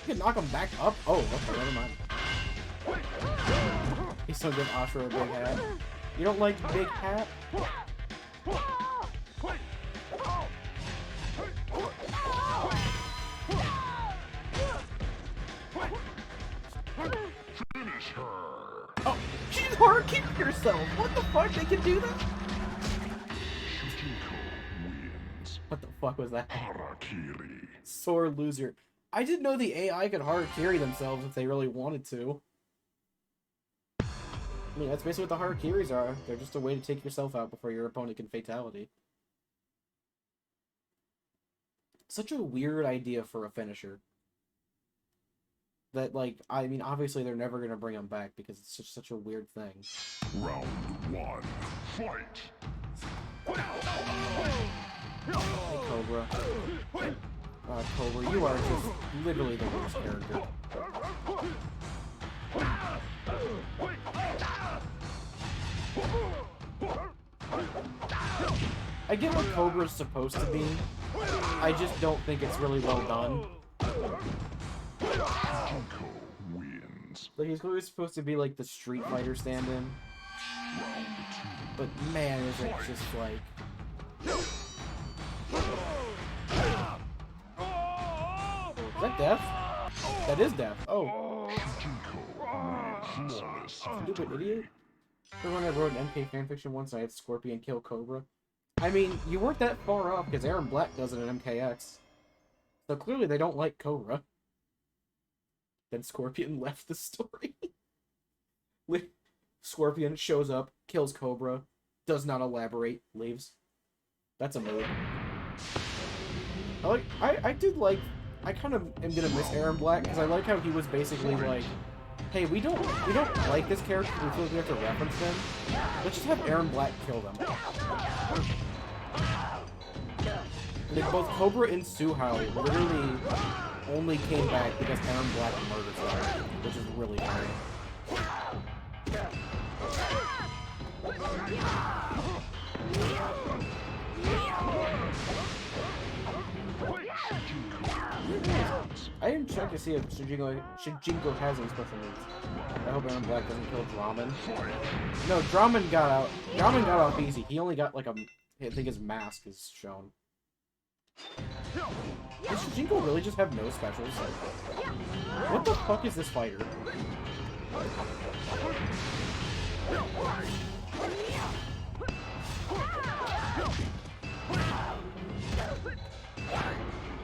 can knock him back up? Oh, okay, never mind. He's so good Ashura a big hat. You don't like big hat? Finish her! Oh, she's hard kick herself! What the fuck? They can do that? What the fuck was that? Harakiri. Sore loser. I didn't know the AI could harakiri themselves if they really wanted to. I mean, that's basically what the harakiris are. They're just a way to take yourself out before your opponent can fatality. Such a weird idea for a finisher. That, like, I mean, obviously they're never going to bring him back because it's just such a weird thing. Round 1. Fight! Hey, Cobra. Cobra, you are just literally the worst character. I get what Cobra's supposed to be. I just don't think it's really well done. Like, he's clearly supposed to be like the Street Fighter stand-in. But man, is it just like... Is that death? That is death. Oh. Stupid idiot. Remember when I wrote an MK fanfiction once and I had Scorpion kill Cobra? I mean, you weren't that far off because Aaron Black does it in MKX. So clearly they don't like Cobra. Then Scorpion left the story. Scorpion shows up, kills Cobra, does not elaborate, leaves. That's a move. I did like... I kind of am gonna miss Aaron Black because I like how he was basically like, hey, we don't like this character, we feel like we have to reference them. Let's just have Aaron Black kill them. And then both Cobra and Suhao literally only came back because Aaron Black murdered them, which is really funny. I didn't check to see if Shinjinko has any special moves. I hope Aaron Black doesn't kill Draman. No, Draman got out. Draman got off easy. He only got like a... I think his mask is shown. Does Shinjinko really just have no specials? What the fuck is this fighter?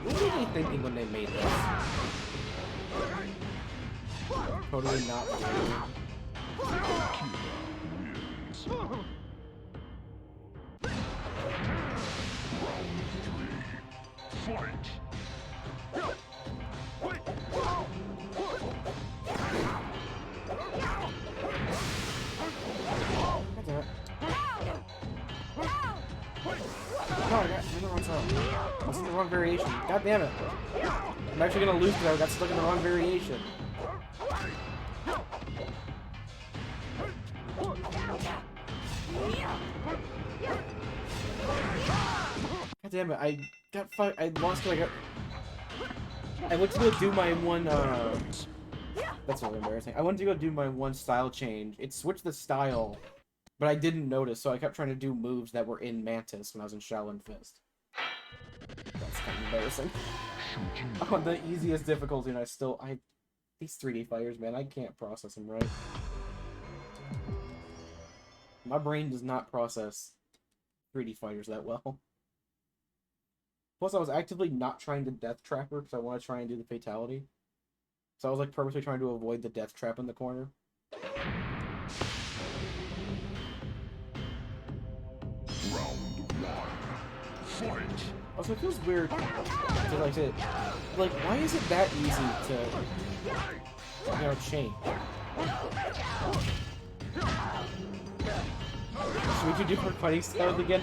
What were they thinking when they made this? Totally not related. I was in the wrong variation. God damn it. I'm actually gonna lose because I got stuck in the wrong variation. God damn it, I lost because I went to go do my one, that's really embarrassing. I went to go do my one style change. It switched the style, but I didn't notice, so I kept trying to do moves that were in Mantis when I was in Shaolin Fist. That's kind of embarrassing. On the easiest difficulty, and these 3D fighters, man, I can't process them right. My brain does not process 3D fighters that well. Plus, I was actively not trying to death trap her because I want to try and do the fatality. So I was like purposely trying to avoid the death trap in the corner. Also, it feels weird to like, why is it that easy to, you know, change? Should we do different fighting styles again?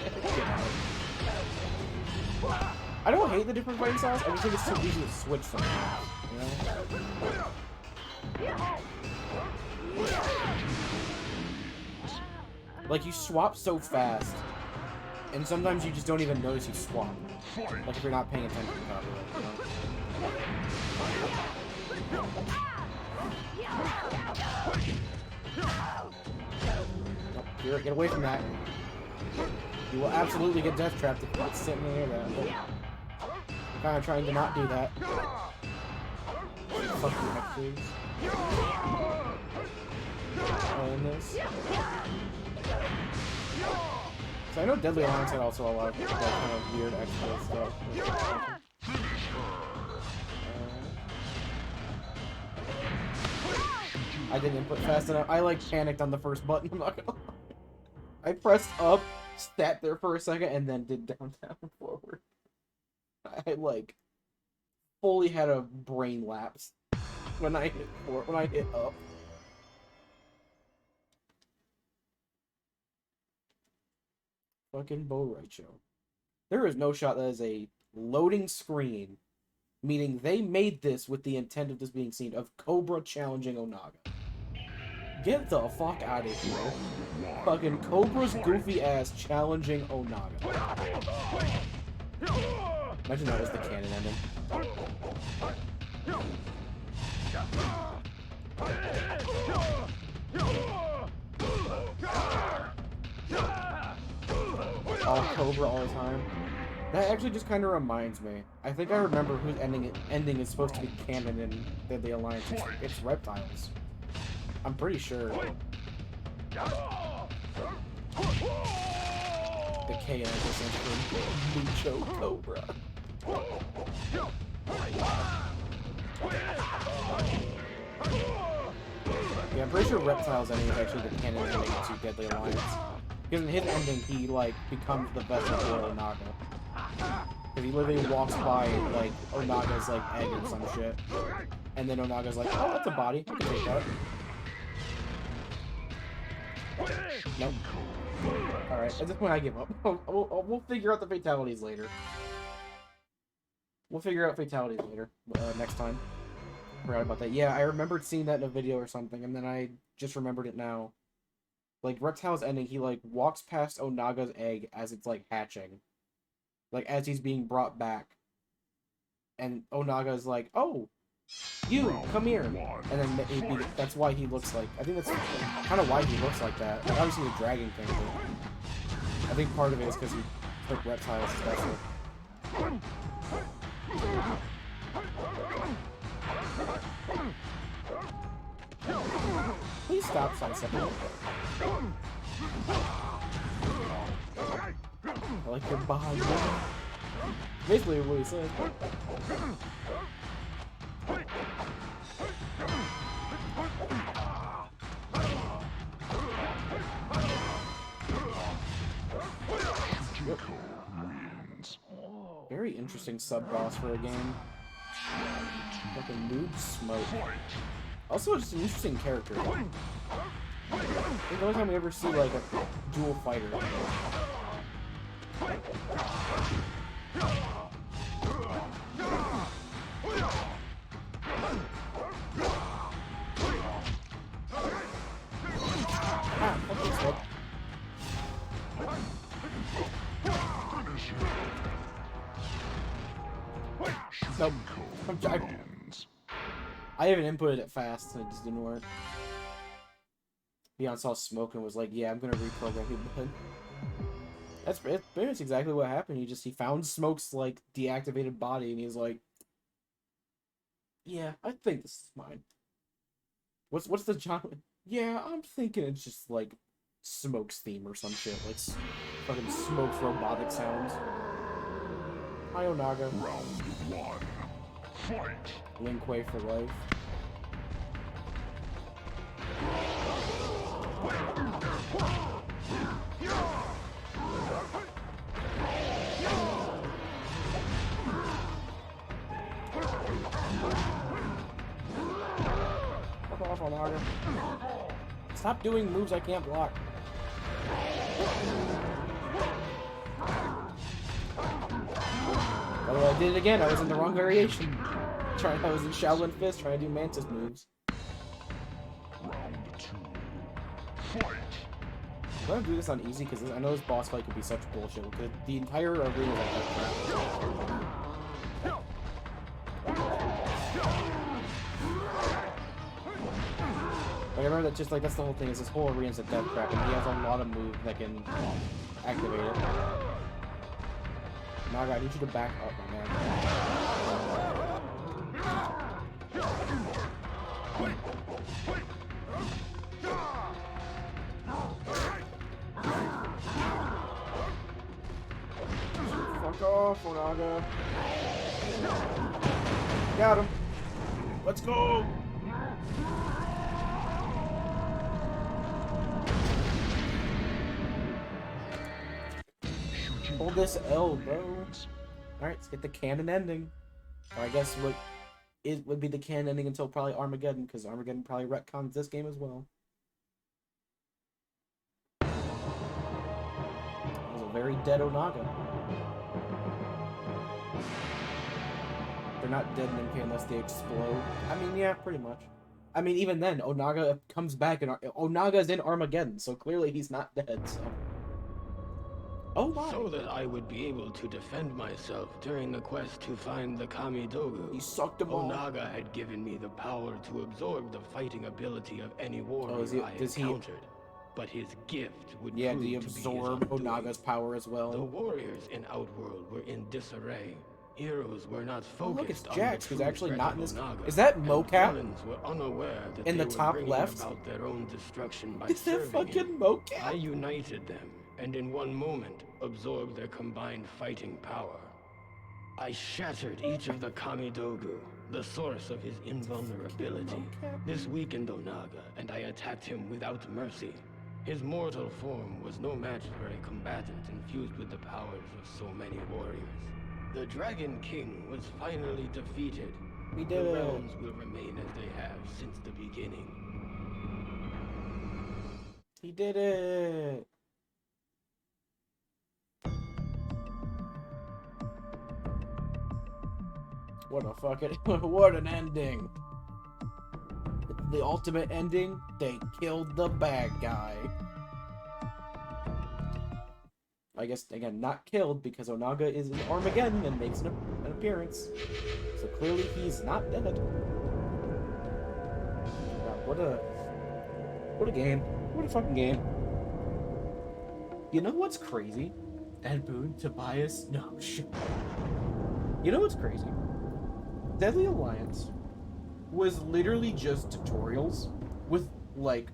I don't hate the different fighting styles, I just think it's too easy to switch from them, you know? Like, you swap so fast, and sometimes you just don't even notice you swap. Like, if you're not paying attention properly, you know? Nope, get away from that. You will absolutely get death trapped if you're sitting near that. I'm kind of trying to not do that. Fuck you, heck, please. In this. So I know Deadly Alliance had also a lot of like, kind of weird extra stuff. I didn't input fast enough. I like panicked on the first button. I'm not gonna lie. I pressed up, sat there for a second, and then did down, down, forward. I like fully had a brain lapse when I hit up. Fucking Bo Raicho. There is no shot that is a loading screen, meaning they made this with the intent of this being seen, of Cobra challenging Onaga. Get the fuck out of here. Fucking Cobra's goofy ass challenging Onaga. Imagine that was the canon ending. All Cobra all the time. That actually just kind of reminds me. I think I remember whose ending is supposed to be canon in the Alliance. It's Reptiles. I'm pretty sure. The K stands for Mucho Cobra. Yeah, I'm pretty sure Reptiles ending is actually the canon ending to Deadly Alliance. Because in his ending, he, like, becomes the best of Onaga. Because he literally walks by, like, Onaga's, like, egg or some shit. And then Onaga's like, oh, that's a body. I can take that. Nope. Alright, at this point I give up. We'll figure out the fatalities later. We'll figure out fatalities later. Next time. Forgot about that. Yeah, I remembered seeing that in a video or something, and then I just remembered it now. Like, Reptile's ending, he, like, walks past Onaga's egg as it's, like, hatching. Like, as he's being brought back. And Onaga's like, oh, you, come here. And then that's why he looks like, I think that's kind of why he looks like that. Like, obviously the dragon thing, but I think part of it is because he took Reptile's special. Please stop sidestepping. I like your behind me. Basically what he said. Yep. Very interesting sub-boss for a game. Like a noob smoke. Also, just an interesting character. I think the only time we ever see like a dual fighter. Ah, fuck this one. Nope. I even inputted it fast and it just didn't work. Beyond saw smoke and was like, yeah, I'm gonna reprogram you, but that's pretty much exactly what happened. He found Smoke's like deactivated body and he's like, yeah, I think this is mine. What's the genre? Yeah, I'm thinking it's just like Smoke's theme or some shit, like fucking Smoke's robotic sounds. Hi, Onaga. Round 1. Fight! Link Way for life. Fuck off, Onaga. Stop doing moves I can't block. Although I did it again, I was in the wrong variation. I was in Shaolin Fist trying to do Mantis moves. Round 2. Fight! I'm gonna do this on easy because I know this boss fight could be such bullshit. Because the entire arena is like that crap. Like, I remember that just like that's the whole thing is this whole arena's a death trap and he has a lot of moves that can activate it. Naga, I need you to back up, my man. Fuck off, Onaga. Got him. Let's go. Hold this L, bro. Alright, let's get the canon ending. Or I guess what would be the canon ending until probably Armageddon, because Armageddon probably retcons this game as well. That was a very dead Onaga. They're not dead in MK unless they explode. I mean, yeah, pretty much. I mean, even then, Onaga comes back and Onaga's in Armageddon, so clearly he's not dead, so... Oh my. So that I would be able to defend myself during the quest to find the Kamidogu. He sucked him all. Onaga had given me the power to absorb the fighting ability of any warrior I encountered. But his gift would prove did he absorb Onaga's power as well? The warriors in Outworld were in disarray. Heroes were not focused look, it's Jax, who's actually not in this. Onaga, is that mocap? Were unaware that in they the top were left? about their own destruction by is that fucking mocap? I united them, and in one moment absorbed their combined fighting power. I shattered each of the Kamidogu, the source of his invulnerability. This weakened Onaga, and I attacked him without mercy. His mortal form was no match for a combatant infused with the powers of so many warriors. The Dragon King was finally defeated. We did the it. realms will remain as they have since the beginning. He did it. What a fucking what an ending. The ultimate ending, they killed the bad guy. I guess, again, not killed because Onaga is in Armageddon and makes an appearance. So clearly he's not dead. God, what a game. What a fucking game. You know what's crazy? Ed Boon, Tobias, no shit. You know what's crazy? Deadly Alliance was literally just tutorials with, like,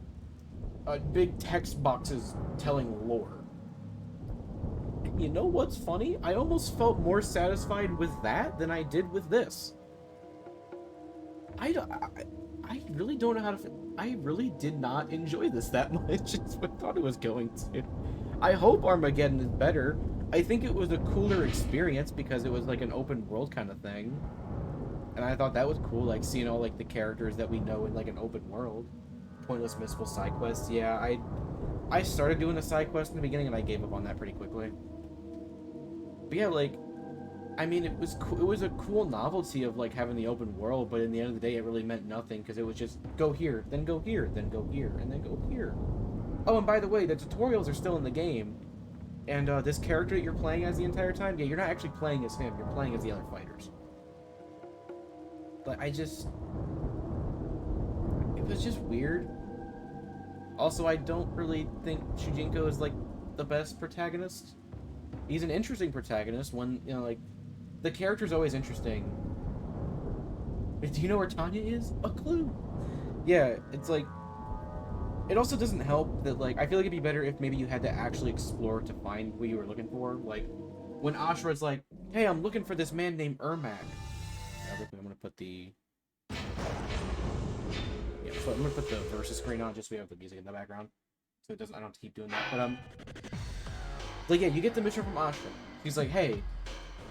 big text boxes telling lore. You know what's funny? I almost felt more satisfied with that than I did with this. I really don't know how to... I really did not enjoy this that much as I thought it was going to. I hope Armageddon is better. I think it was a cooler experience because it was like an open world kind of thing. And I thought that was cool, like seeing all like the characters that we know in like an open world. Pointless missable side quests. Yeah, I started doing a side quest in the beginning and I gave up on that pretty quickly. But yeah, like, I mean, it was a cool novelty of like having the open world, but in the end of the day, it really meant nothing because it was just go here, then go here, then go here, and then go here. Oh, and by the way, the tutorials are still in the game, and this character that you're playing as the entire time, yeah, you're not actually playing as him, you're playing as the other fighters. But it was just weird. Also, I don't really think Shujinko is like the best protagonist. He's an interesting protagonist. One, you know, like, the character's always interesting. Do you know where Tanya is? A clue. Yeah, it's like, it also doesn't help that, like, I feel like it'd be better if maybe you had to actually explore to find what you were looking for. Like, when Ashura's like, hey, I'm looking for this man named Ermac. I'm gonna put the... Yeah, so I'm gonna put the versus screen on just so we have the music in the background. So it doesn't, I don't have to keep doing that. But, like, yeah, you get the mission from Ashura. He's like, hey,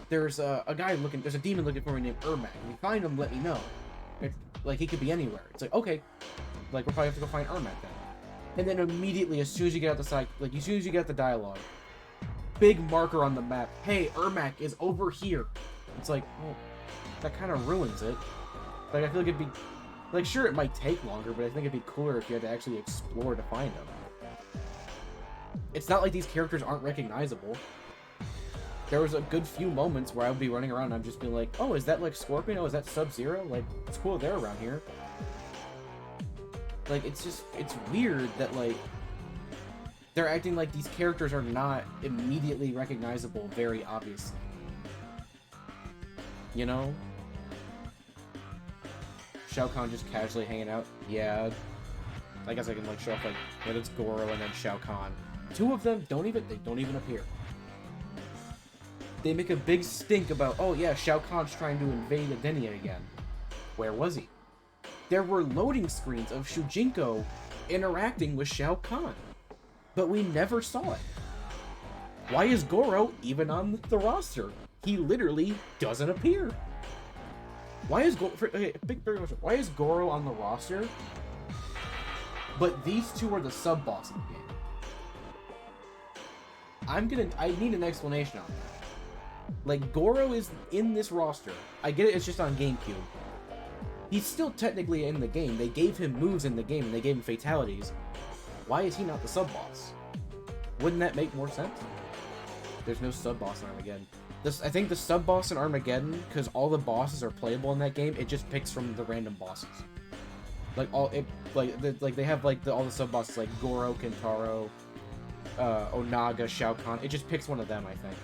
there's a guy looking, there's a demon looking for me named Ermac. If you find him, let me know. Like, he could be anywhere. It's like, okay. Like, we'll probably have to go find Ermac then. And then immediately, as soon as you get out the side, like, as soon as you get the dialogue, big marker on the map, hey, Ermac is over here. It's like, well, that kind of ruins it. Like, I feel like it'd be, like, sure, it might take longer, but I think it'd be cooler if you had to actually explore to find him. It's not like these characters aren't recognizable. There was a good few moments where I would be running around and I'm just being like, oh, is that like Scorpion? Oh, is that Sub-Zero? Like, it's cool they're around here. Like, it's just, it's weird that, like, they're acting like these characters are not immediately recognizable very obviously. You know? Shao Kahn just casually hanging out. Yeah. I guess I can, like, show off, like, that it's Goro and then Shao Kahn. Two of them don't even appear. They make a big stink about, oh yeah, Shao Kahn's trying to invade Edenia again. Where was he? There were loading screens of Shujinko interacting with Shao Kahn. But we never saw it. Why is Goro even on the roster? He literally doesn't appear. Why is Goro... Okay, big question. Why is Goro on the roster? But these two are the sub-boss of the game. I need an explanation on that. Like, Goro is in this roster. I get it, it's just on GameCube. He's still technically in the game. They gave him moves in the game, and they gave him fatalities. Why is he not the sub-boss? Wouldn't that make more sense? There's no sub-boss in Armageddon. I think the sub-boss in Armageddon, because all the bosses are playable in that game, it just picks from the random bosses. Like, they have, like, all the sub-bosses, like Goro, Kentaro, Onaga, Shao Kahn. It just picks one of them, I think.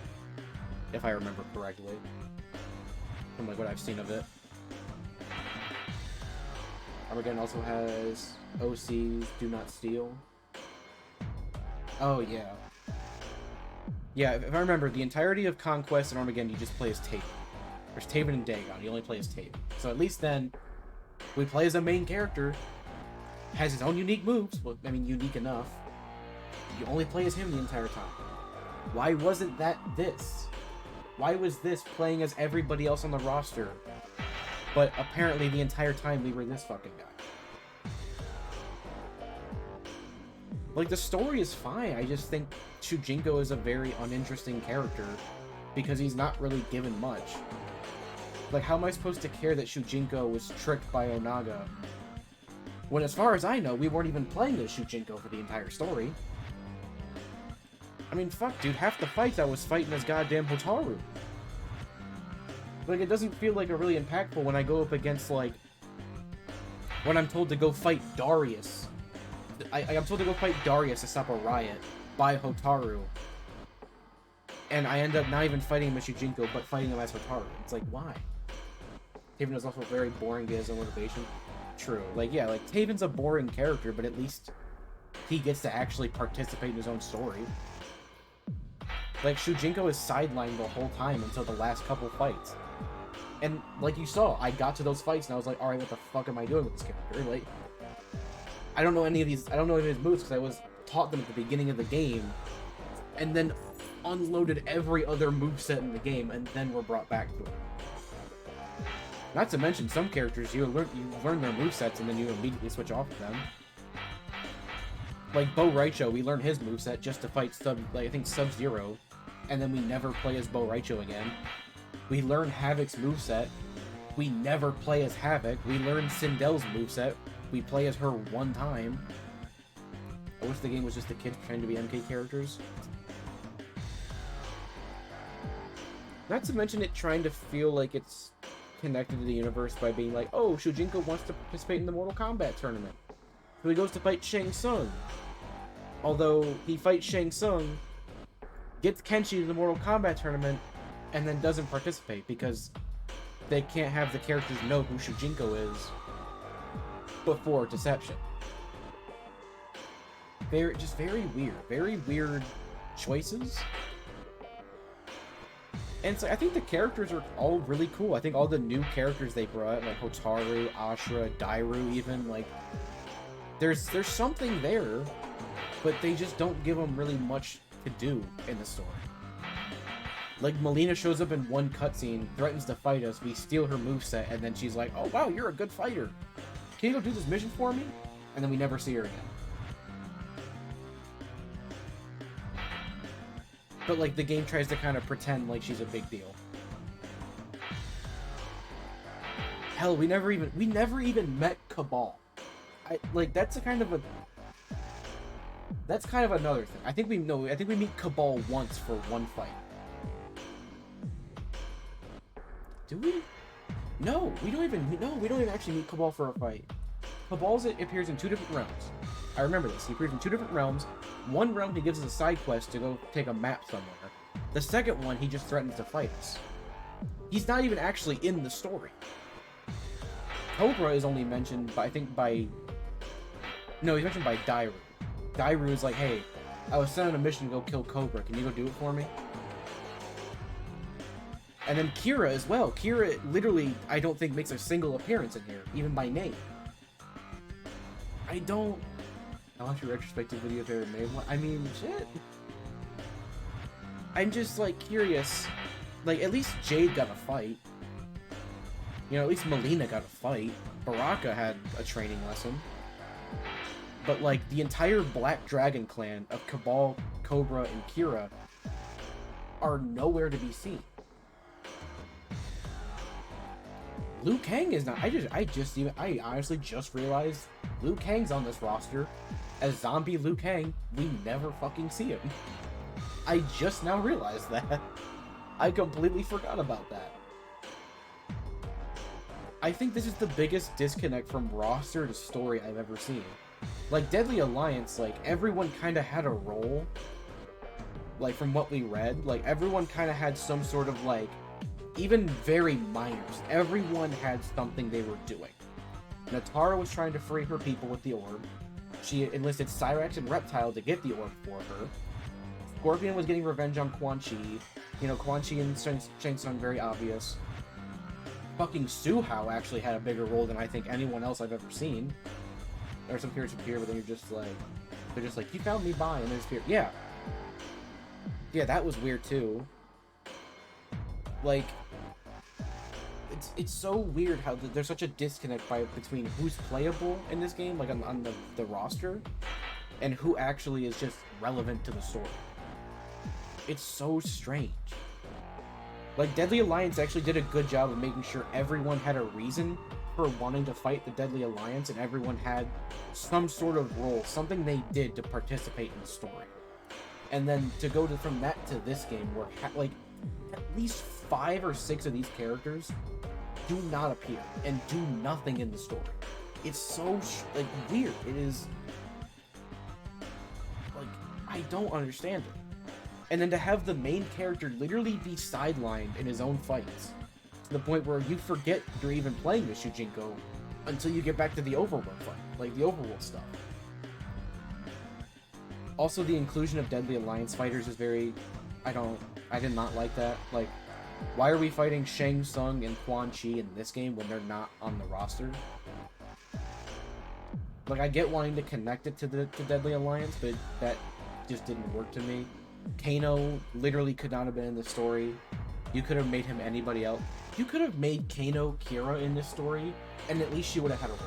If I remember correctly. From, like, what I've seen of it. Armageddon also has OCs, Do Not Steal. Oh, yeah. Yeah, if I remember, the entirety of Konquest and Armageddon, you just play as Taven. There's Taven and Dagon. You only play as Taven. So at least then, we play as a main character. Has his own unique moves. Well, I mean, unique enough. You only play as him the entire time. Why wasn't that this? Why was this playing as everybody else on the roster? But apparently the entire time we were this fucking guy. Like, the story is fine. I just think Shujinko is a very uninteresting character because he's not really given much. Like, how am I supposed to care that Shujinko was tricked by Onaga? When, as far as I know, we weren't even playing as Shujinko for the entire story. I mean, fuck, dude. Half the fights I was fighting as goddamn Hotaru. Like, it doesn't feel like a really impactful when I go up against, like... When I'm told to go fight Darius. I'm told to go fight Darius to stop a riot by Hotaru. And I end up not even fighting him as Shujinko, but fighting him as Hotaru. It's like, why? Taven is also very boring to his own motivation. True. Like, yeah, like, Taven's a boring character, but at least he gets to actually participate in his own story. Like, Shujinko is sidelined the whole time until the last couple fights. And, like you saw, I got to those fights and I was like, alright, what the fuck am I doing with this character? Like, I don't know any of these, I don't know any of his moves because I was taught them at the beginning of the game, and then unloaded every other moveset in the game, and then were brought back to it. Not to mention, some characters, you learn their movesets and then you immediately switch off of them. Like Bo Raicho, we learned his moveset just to fight I think Sub-Zero, and then we never play as Bo Raicho again. We learn Havoc's moveset. We never play as Havoc. We learn Sindel's moveset. We play as her one time. I wish the game was just the kids pretending to be MK characters. Not to mention it trying to feel like it's connected to the universe by being like, oh, Shujinko wants to participate in the Mortal Kombat tournament. So he goes to fight Shang Tsung. Although he fights Shang Tsung, gets Kenshi to the Mortal Kombat tournament, and then doesn't participate because they can't have the characters know who Shujinko is before Deception. Just very weird. Very weird choices. And so I think the characters are all really cool. I think all the new characters they brought, like Hotaru, Ashura, Dairu even, like, there's something there, but they just don't give them really much to do in the story. Like, Melina shows up in one cutscene, threatens to fight us, we steal her moveset, and then she's like, oh wow, you're a good fighter. Can you go do this mission for me? And then we never see her again. But, like, the game tries to kind of pretend like she's a big deal. Hell, we never even met Cabal. That's kind of another thing. I think we meet Cabal once for one fight. Do we? No, we don't even actually meet Cabal for a fight. Cabal appears in 2 different realms. I remember this. He appears in 2 different realms. One realm he gives us a side quest to go take a map somewhere. The second one he just threatens to fight us. He's not even actually in the story. Cobra is only mentioned by, no, he's mentioned by Dairu. Dairu is like, hey, I was sent on a mission to go kill Cobra. Can you go do it for me? And then Kira as well. Kira literally, I don't think, makes a single appearance in here, even by name. I watched your retrospective video there, made. I mean, shit. I'm just, like, curious. Like, at least Jade got a fight. You know, at least Melina got a fight. Baraka had a training lesson. But, like, the entire Black Dragon clan of Cabal, Cobra, and Kira are nowhere to be seen. Liu Kang is not. I honestly just realized Liu Kang's on this roster as zombie Liu Kang. We never fucking see him. I just now realized that. I completely forgot about that. I think this is the biggest disconnect from roster to story I've ever seen. Like, Deadly Alliance, like, everyone kind of had a role. Like, from what we read, like, everyone kind of had some sort of, like, even very minors. Everyone had something they were doing. Natara was trying to free her people with the orb. She enlisted Cyrax and Reptile to get the orb for her. Scorpion was getting revenge on Quan Chi. You know, Quan Chi and Shang Tsung, very obvious. Fucking Suhao actually had a bigger role than I think anyone else I've ever seen. There are some periods of here, but then you're just like, they're just like, you found me by, and there's here. Yeah. Yeah, that was weird too. Like, it's so weird how there's such a disconnect between who's playable in this game, like on the roster, and who actually is just relevant to the story. It's so strange. Like, Deadly Alliance actually did a good job of making sure everyone had a reason for wanting to fight the Deadly Alliance, and everyone had some sort of role, something they did to participate in the story. And then to go from that to this game, where like at least 5 or 6 of these characters do not appear and do nothing in the story. It's so like weird. It is like, I don't understand it. And then to have the main character literally be sidelined in his own fights, to the point where you forget you're even playing with Shujinko until you get back to the overworld fight, like the overworld stuff. Also, the inclusion of Deadly Alliance fighters is very... I did not like that. Like, why are we fighting Shang Tsung and Quan Chi in this game when they're not on the roster? Like, I get wanting to connect it to Deadly Alliance, but that just didn't work to me. Kano literally could not have been in the story. You could have made him anybody else. You could have made Kano Kira in this story, and at least she would have had a role.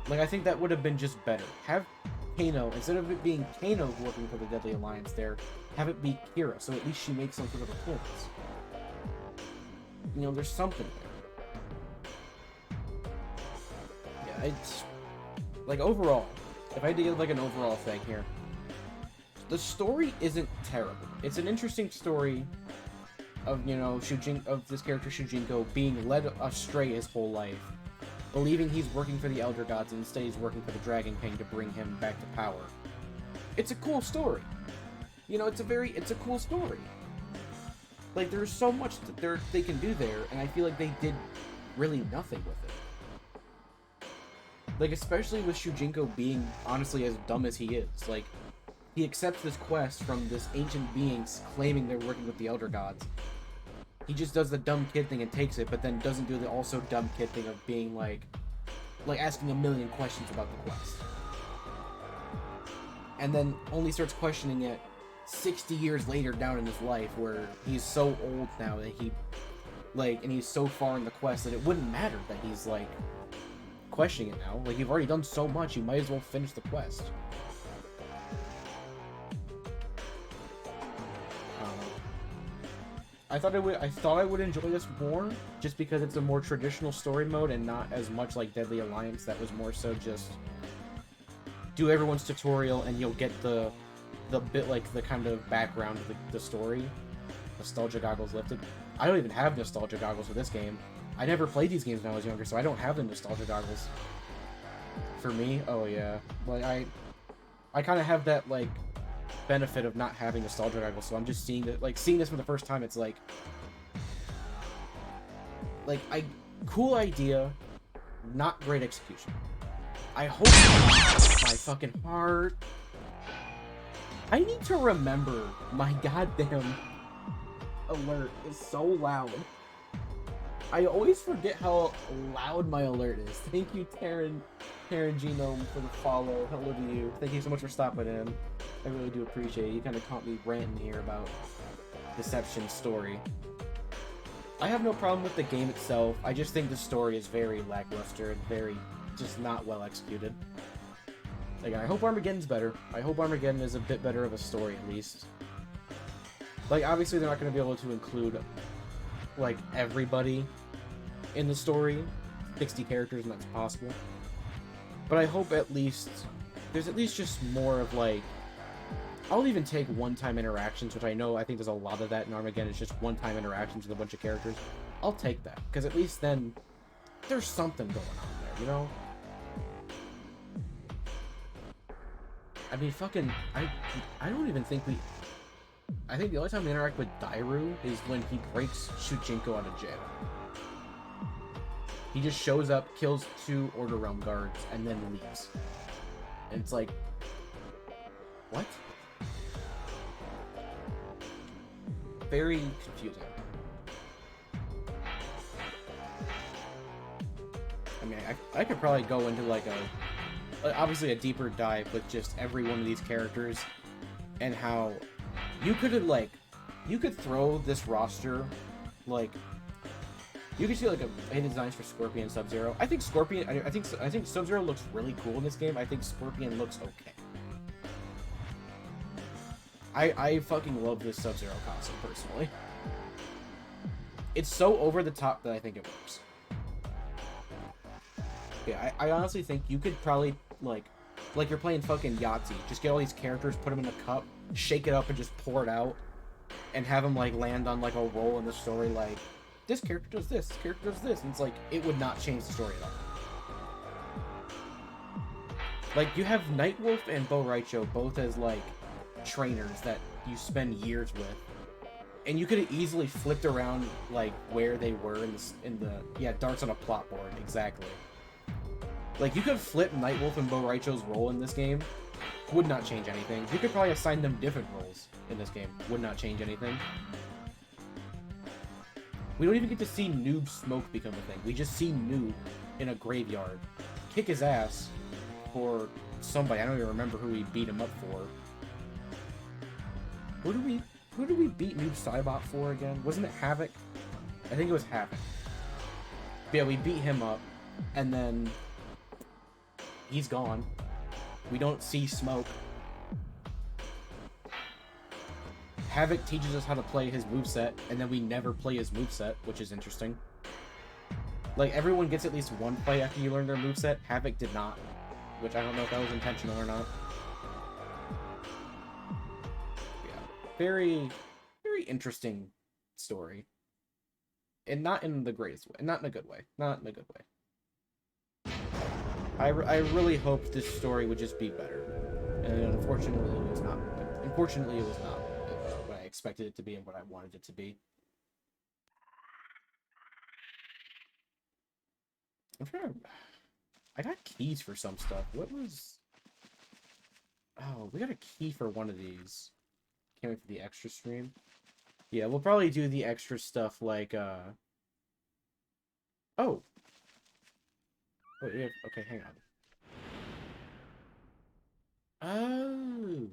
Like, I think that would have been just better. Have Kano, instead of it being Kano working for the Deadly Alliance there, have it be Kira, so at least she makes some sort of appearance. You know, there's something there. Yeah, it's... Like, overall, if I had to give, like, an overall thing here, the story isn't terrible. It's an interesting story of, you know, of this character Shujinko being led astray his whole life, believing he's working for the Elder Gods and instead he's working for the Dragon King to bring him back to power. It's a cool story. You know, it's a cool story. Like, there's so much that they can do there, and I feel like they did really nothing with it. Like, especially with Shujinko being, honestly, as dumb as he is. Like, he accepts this quest from this ancient beings claiming they're working with the Elder Gods. He just does the dumb kid thing and takes it, but then doesn't do the also dumb kid thing of being like asking a million questions about the quest. And then only starts questioning it 60 years later down in his life, where he's so old now that and he's so far in the quest that it wouldn't matter that he's, like, questioning it now. Like, you've already done so much, you might as well finish the quest. I thought I would enjoy this more, just because it's a more traditional story mode and not as much like Deadly Alliance. That was more so just do everyone's tutorial and you'll get the bit, like, the kind of background of the story. Nostalgia goggles lifted. I don't even have nostalgia goggles for this game. I never played these games when I was younger, so I don't have the nostalgia goggles. For me, oh yeah, like I kind of have that, like, benefit of not having nostalgia goggles, so I'm just seeing this for the first time. It's like cool idea, not great execution. I hope my fucking heart. I need to remember my goddamn alert is so loud. I always forget how loud my alert is. Thank you, Terran Genome, for the follow. Hello to you. Thank you so much for stopping in. I really do appreciate it. You kind of caught me ranting here about Deception's story. I have no problem with the game itself. I just think the story is very lackluster and very just not well executed. Again, I hope Armageddon's better. I hope Armageddon is a bit better of a story, at least. Like, obviously they're not going to be able to include, like, everybody in the story. 60 characters, and that's possible. But I hope at least there's at least just more of, like, I'll even take one-time interactions, which I think there's a lot of that in Armageddon. It's just one-time interactions with a bunch of characters. I'll take that, because at least then there's something going on there, you know? I mean, fucking, I don't even think I think the only time we interact with Dairu is when he breaks Shujinko out of jail. He just shows up, kills 2 Order Realm guards, and then leaves. And it's like, what? Very confusing. I mean, I could probably go into, like, obviously a deeper dive with just every one of these characters and how you could throw this roster, like, you could see, like, a designs for Scorpion and Sub-Zero. I think I think Sub-Zero looks really cool in this game. I think Scorpion looks okay. I fucking love this Sub-Zero costume, personally. It's so over the top that I think it works. Yeah, I honestly think you could probably, like you're playing fucking Yahtzee. Just get all these characters, put them in a cup, shake it up, and just pour it out, and have them, like, land on, like, a role in the story, like, this character does this character does this, and it's like, it would not change the story at all. Like, you have Nightwolf and Bo Raicho both as, like, trainers that you spend years with, and you could have easily flipped around, like, where they were in the darts on a plot board, exactly. Like, you could flip Nightwolf and Bo' Raicho's role in this game. Would not change anything. You could probably assign them different roles in this game. Would not change anything. We don't even get to see Noob Smoke become a thing. We just see Noob in a graveyard kick his ass for somebody. I don't even remember who we beat him up for. Who did we beat Noob Saibot for again? Wasn't it Havoc? I think it was Havoc. But yeah, we beat him up, and then he's gone. We don't see Smoke. Havoc teaches us how to play his moveset, and then we never play his moveset, which is interesting. Like, everyone gets at least one play after you learn their moveset. Havoc did not, which I don't know if that was intentional or not. Yeah, very, very interesting story. And not in the greatest way. Not in a good way. Not in a good way. I really hoped this story would just be better. And unfortunately, it was not. Unfortunately, it was not what I expected it to be and what I wanted it to be. I'm trying to... I got keys for some stuff. What was... Oh, we got a key for one of these. Can't wait for the extra stream. Yeah, we'll probably do the extra stuff like, Oh! Wait, we have... Okay, hang on. Oh!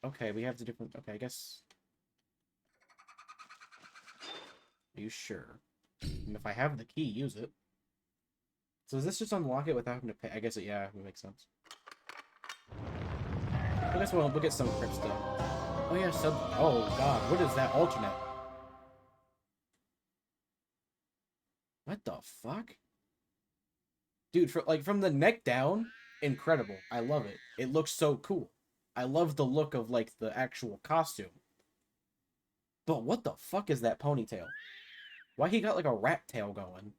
Okay, we have the different... Okay, I guess... Are you sure? And if I have the key, use it. So does this just unlock it without having to pay? I guess yeah, it makes sense. I guess we'll get some crypt stuff. Oh yeah, oh god, what is that alternate? What the fuck? Dude, from the neck down, incredible. I love it. It looks so cool. I love the look of, like, the actual costume. But what the fuck is that ponytail? Why he got, like, a rat tail going?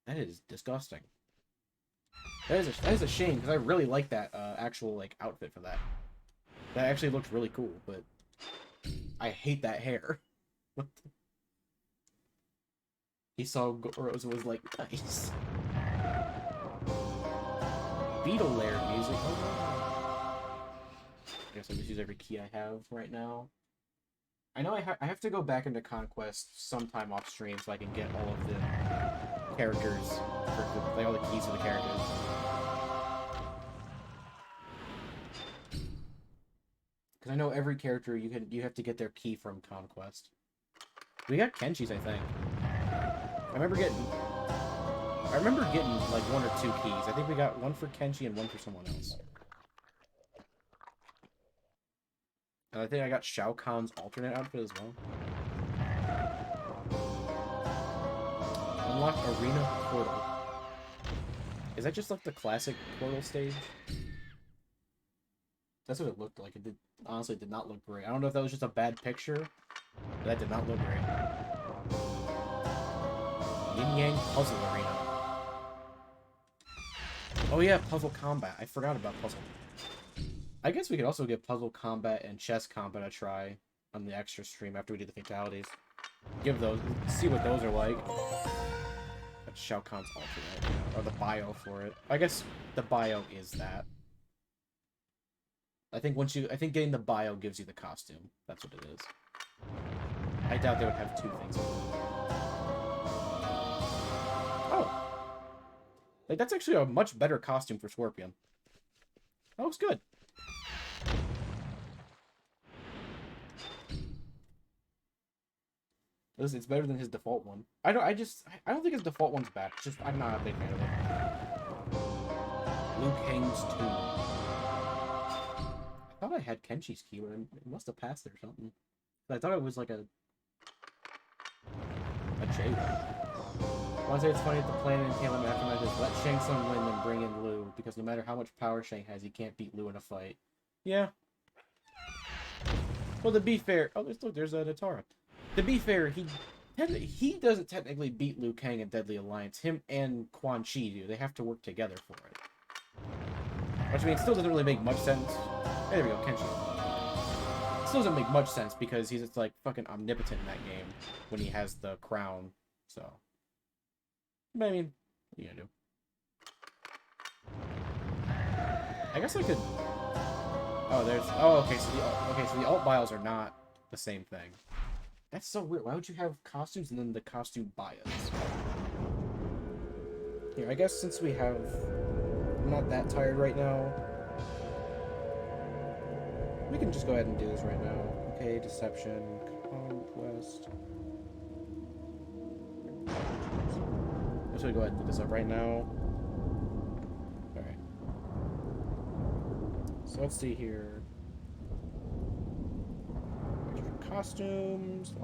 That is disgusting. That is a shame, because I really like that actual, like, outfit for that. That actually looks really cool, but I hate that hair. What the... He saw Goros and was like, nice. Beetle Lair music. Oh, I guess I'll just use every key I have right now. I know I have to go back into Conquest sometime off stream so I can get all of the characters, like all the keys for the characters. Because I know every character you have to get their key from Conquest. We got Kenshi's, I think. I remember getting like 1 or 2 keys. I think we got one for Kenshi and one for someone else. And I think I got Shao Kahn's alternate outfit as well. Unlock Arena Portal. Is that just like the classic Portal stage? That's what it looked like. It did honestly did not look great. I don't know if that was just a bad picture, but that did not look great. Yin Yang Puzzle Arena. Oh yeah, Puzzle Combat. I forgot about Puzzle. I guess we could also give Puzzle Combat and Chess Combat a try on the extra stream after we do the fatalities. Give those, see what those are like. That's Shao Kahn's alternate, or the bio for it. I guess the bio is that. I think getting the bio gives you the costume. That's what it is. I doubt they would have 2 things. Oh! Like, that's actually a much better costume for Scorpion. That looks good. It's better than his default one. I don't think his default one's bad. It's just, I'm not a big fan of it. Liu Kang's tomb. I thought I had Kenshi's key, but it must have passed it or something. But I thought it was like a J one. I want to say it's funny that the plan in KLM Aftermath is let Shang Tsung win and bring in Liu, because no matter how much power Shang has, he can't beat Liu in a fight. Yeah. Well, to be fair... Oh, there's a Natara. To be fair, he doesn't technically beat Liu Kang in Deadly Alliance. Him and Quan Chi do. They have to work together for it. Which, I mean, it still doesn't really make much sense. There we go, Kenshi. It still doesn't make much sense, because he's just, like, fucking omnipotent in that game when he has the crown, so... I mean, what are you gonna do? I guess I could... Oh, there's... Oh, okay, so the alt bios are not the same thing. That's so weird. Why would you have costumes and then the costume bios? Here, I guess since we have... I'm not that tired right now. We can just go ahead and do this right now. Okay, Deception, Conquest. I'm just gonna go ahead and look this up right now. Alright. So let's see here. Costumes,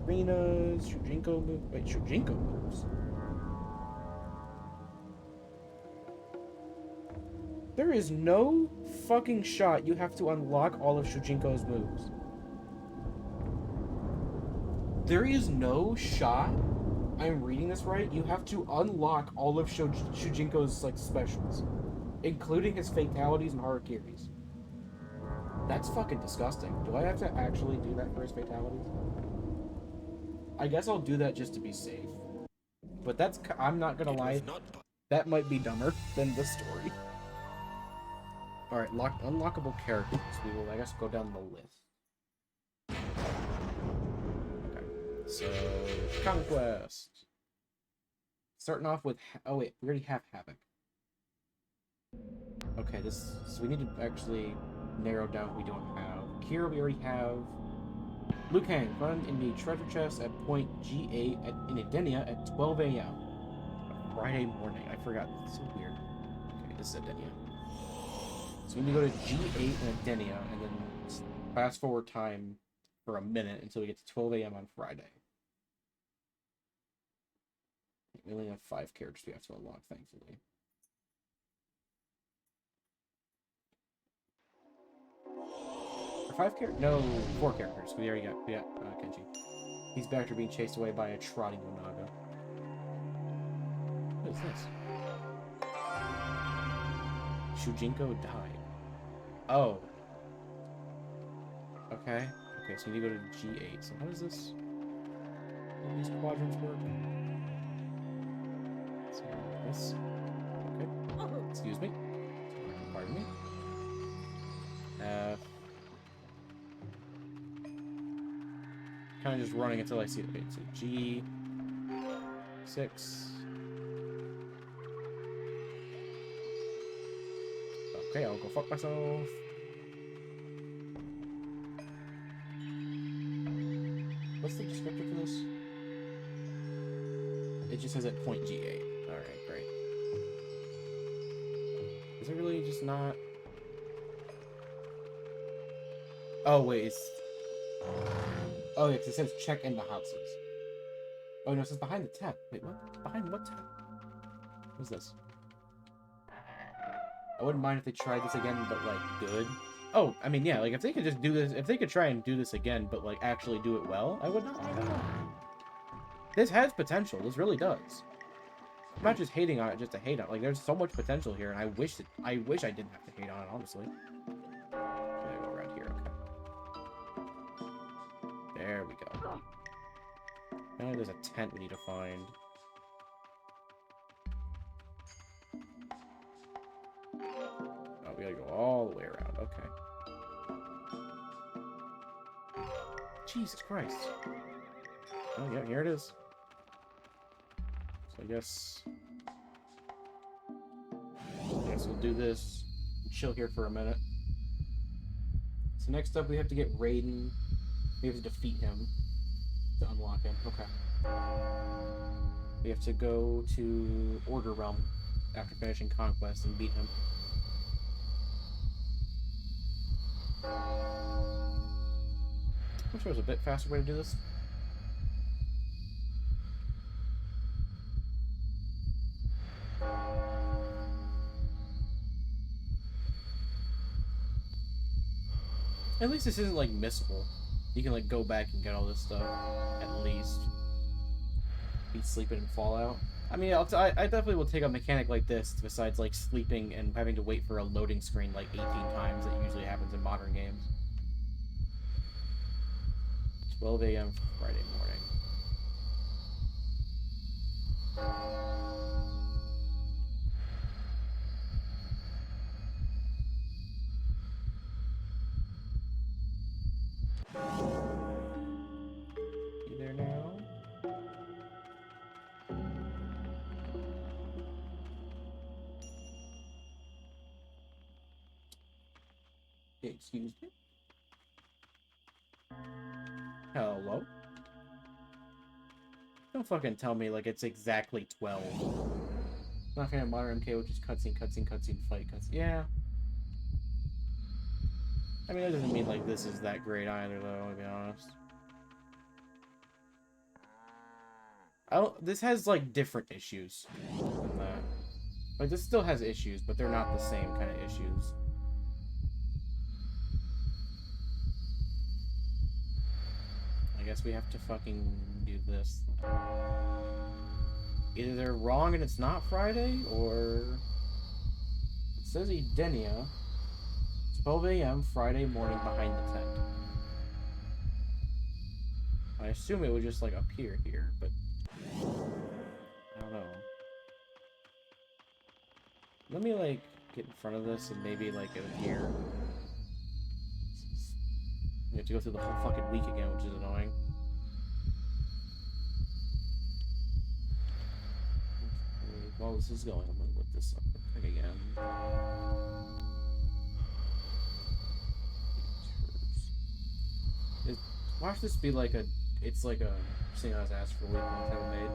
arenas, Shujinko moves. Wait, Shujinko moves. There is no fucking shot you have to unlock all of Shujinko's moves. There is no shot, I'm reading this right, you have to unlock all of Shujinko's, like, specials. Including his fatalities and harakiris. That's fucking disgusting. Do I have to actually do that for his fatalities? I guess I'll do that just to be safe. But that's... I'm not gonna lie. That might be dumber than the story. Alright, unlockable characters. We will, I guess, go down the list. Okay. So, Conquest. Starting off with... Oh, wait. We already have Havoc. Okay, this... So we need to actually narrow down what we don't have. Kira, we already have. Liu Kang, found in the treasure chest at point G8 in Edenia at 12 a.m. Friday morning. I forgot. It's so weird. Okay, this is Edenia. So we need to go to G8 in Edenia, and then fast forward time for a minute until we get to 12 a.m. on Friday. We only have 5 characters we have to unlock, thankfully. Or 5 characters? No, 4 characters. We got Kenji. He's back after being chased away by a trotting Onaga. What is this? Shujinko died. Oh. Okay. Okay, so you need to go to G8. So how does this... How do these quadrants work? So this... Okay. Excuse me. Pardon me. Kind of just running until I see it. Okay, so G6. Okay, I'll go fuck myself. What's the descriptor for this? It just says at point G8. Alright, great. Is it really just not... Oh, wait, it's... Oh, yeah, 'cause it says check in the houses. Oh, no, it says behind the tent. Wait, what? Behind what tent? What's this? I wouldn't mind if they tried this again, but, like, good. Oh, I mean, yeah, like, if they could just do this... If they could try and do this again, but, like, actually do it well, I would not. I don't know. This has potential. This really does. I'm not just hating on it just to hate on it. Like, there's so much potential here, and I wish I didn't have to hate on it, honestly. Okay, go around here, okay. There we go. Now there's a tent we need to find. Oh, we gotta go all the way around. Okay. Jesus Christ. Oh, yeah, here it is. So I guess we'll do this. Chill here for a minute. So next up, we have to get Raiden. We have to defeat him to unlock him. Okay. We have to go to Order Realm after finishing Conquest and beat him. I'm sure there's a bit faster way to do this. At least this isn't, like, missable. You can, like, go back and get all this stuff, at least. Beat sleeping in Fallout. I mean, I definitely will take a mechanic like this, besides, like, sleeping and having to wait for a loading screen, like, 18 times that usually happens in modern games. 12 a.m. Friday morning. You there now? Excuse me? Hello? Don't fucking tell me like it's exactly 12. Not a fan of modern MK, which is cutscene, fight, cutscene. Yeah. I mean, that doesn't mean like this is that great either, though, to be honest. This has like different issues than that. Like, this still has issues, but they're not the same kind of issues. I guess we have to fucking do this. Either they're wrong and it's not Friday, or it says Edenia. 12 a.m. Friday morning behind the tent. I assume it would just like appear here, but I don't know. Let me like get in front of this and maybe like it appear. We have to go through the whole fucking week again, which is annoying. While this is going, I'm gonna look this up again. Watch this be like a, it's like a thing I was asked for a week once I haven't made.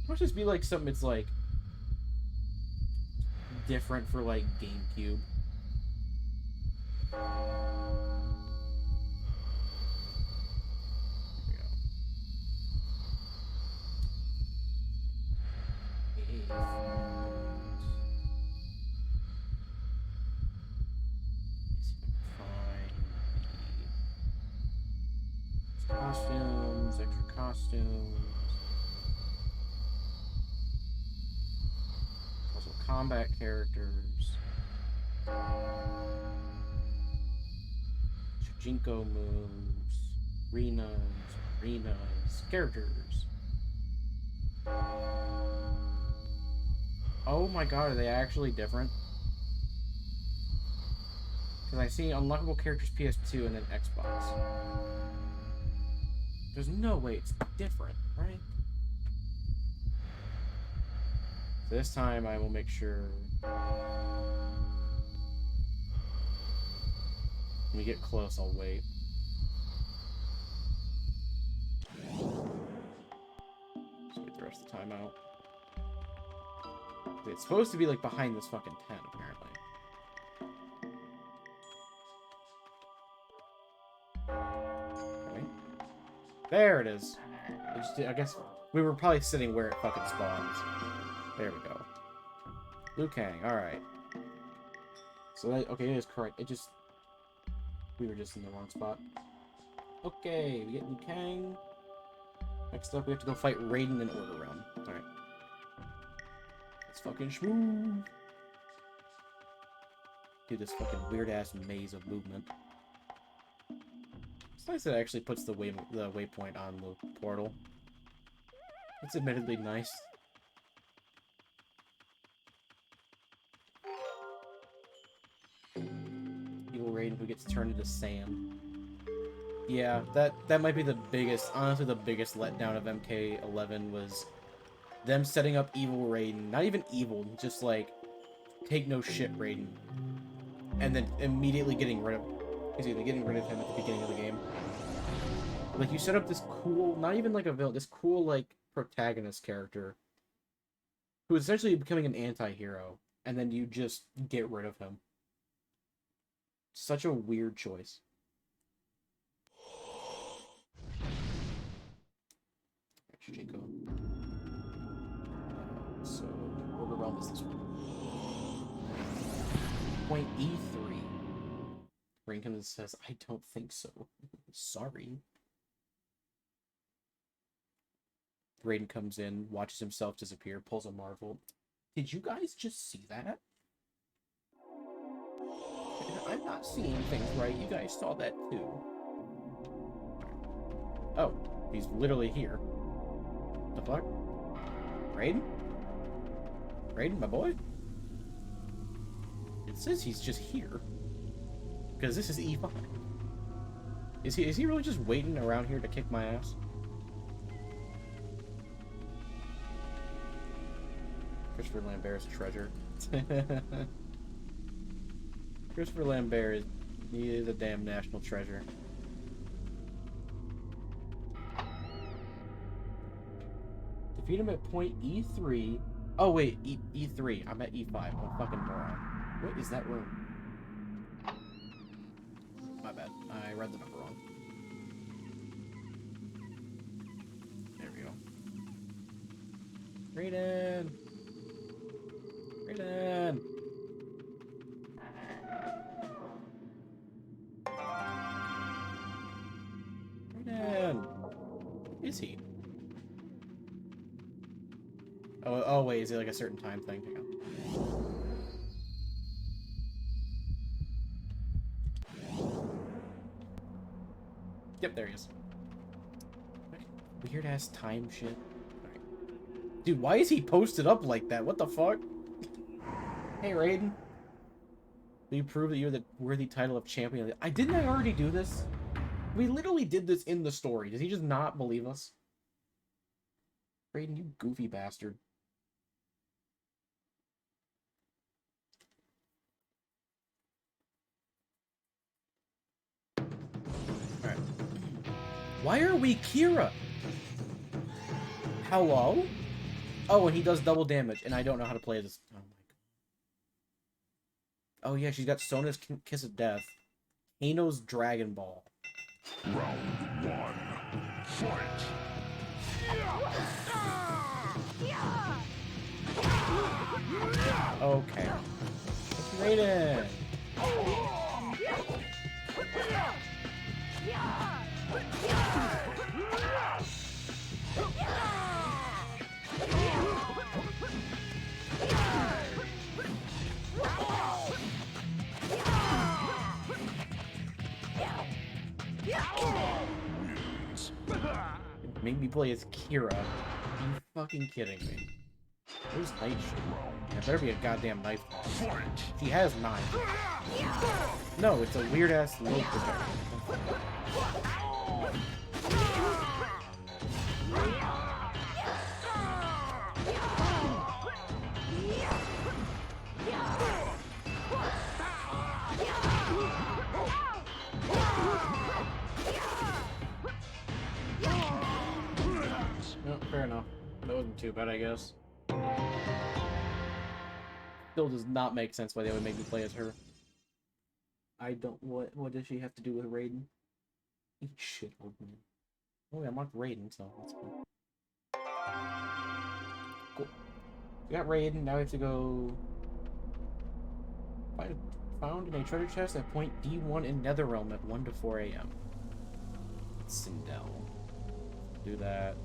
Watch this be like something it's like different for like GameCube. Costumes, extra costumes. Also combat characters. Jinko moves. Arenas, characters. Oh my god, are they actually different? Because I see unlockable characters PS2 and then Xbox. There's no way it's different, right? So this time I will make sure when we get close, I'll wait. Just wait the rest of the time out. It's supposed to be like behind this fucking tent, apparently. Okay. There it is. I guess we were probably sitting where it fucking spawns. There we go. Liu Kang, alright. So that, okay, it is correct. It just, we were just in the wrong spot. Okay, we get Liu Kang. Next up, we have to go fight Raiden in Order Realm. Alright. Let's fucking smooth. Do this fucking weird-ass maze of movement. It's nice that it actually puts the waypoint on the portal. It's admittedly nice. Evil Raiden who gets turned into sand. Yeah, that might be the biggest, honestly the biggest letdown of MK11 was them setting up Evil Raiden. Not even evil, just like, take no shit Raiden. And then immediately getting rid of him at the beginning of the game. Like, you set up this cool, not even like a villain, this cool, like, protagonist character who is essentially becoming an anti-hero, and then you just get rid of him. Such a weird choice. Jinko. So, Order Realm is this one. Point E3. Raiden says, I don't think so. Sorry. Raiden comes in, watches himself disappear, pulls a Marvel. Did you guys just see that? I'm not seeing things right. You guys saw that too. Oh, he's literally here. What the fuck? Raiden? Raiden, my boy? It says he's just here. Because this is E5. Is he really just waiting around here to kick my ass? Christopher Lambert's treasure. Christopher Lambert he is a damn national treasure. Defeat him at point E3. Oh wait, E3. I'm at E5. I'm a fucking moron. What is that room? My bad. I read the number wrong. There we go. Raiden! Raiden! Raiden! Is he? Oh wait, is it like a certain time thing? Hang on. Yep, there he is. Weird ass time shit. Right. Dude, why is he posted up like that? What the fuck? Hey Raiden. Will you prove that you're the worthy title of champion? Didn't I already do this? We literally did this in the story. Does he just not believe us? Raiden, you goofy bastard. Alright. Why are we Kira? Hello? Oh, and he does double damage, and I don't know how to play this. Oh my god. Oh yeah, she's got Sona's Kiss of Death. Kano's Dragon Ball. Round 1. Fight! Okay. Raiden! Make me play as Kira. Are you fucking kidding me? Where's Knight shit? There better be a goddamn knife. She has 9. No, it's a weird ass low projector. No, fair enough. That wasn't too bad, I guess. Still does not make sense why they would make me play as her. I don't. What does she have to do with Raiden? Eat shit, old man. Oh, yeah, I marked Raiden, so that's cool. Cool. We got Raiden. Now we have to go. Found in a treasure chest at point D1 in Netherrealm at 1 to 4 a.m. Sindel. Do that.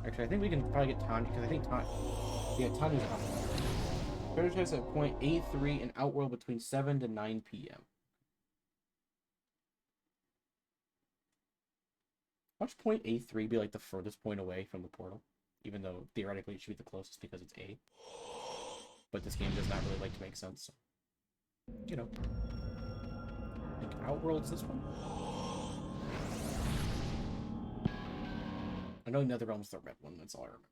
Actually, I think we can probably get Tanya, because I think Tanya... Yeah, Tanya's on. Treasure chest at point A3 in Outworld between 7 to 9 p.m. Watch point A3 be like the furthest point away from the portal, even though theoretically it should be the closest because it's A. But this game does not really like to make sense, so... You know. I think Outworld's this one? I know Netherrealm's the red one, that's all I remember.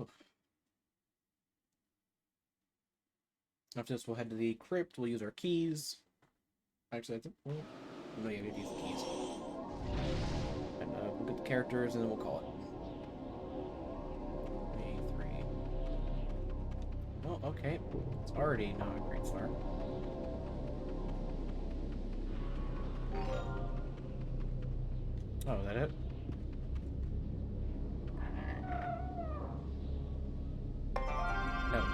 Oof. After this, we'll head to the crypt, we'll use our keys. Actually, I think... Well, no, yeah, we have to use the keys. And we'll get the characters, and then we'll call it. A3. Oh, okay. It's already not a great start. Oh, is that it? No.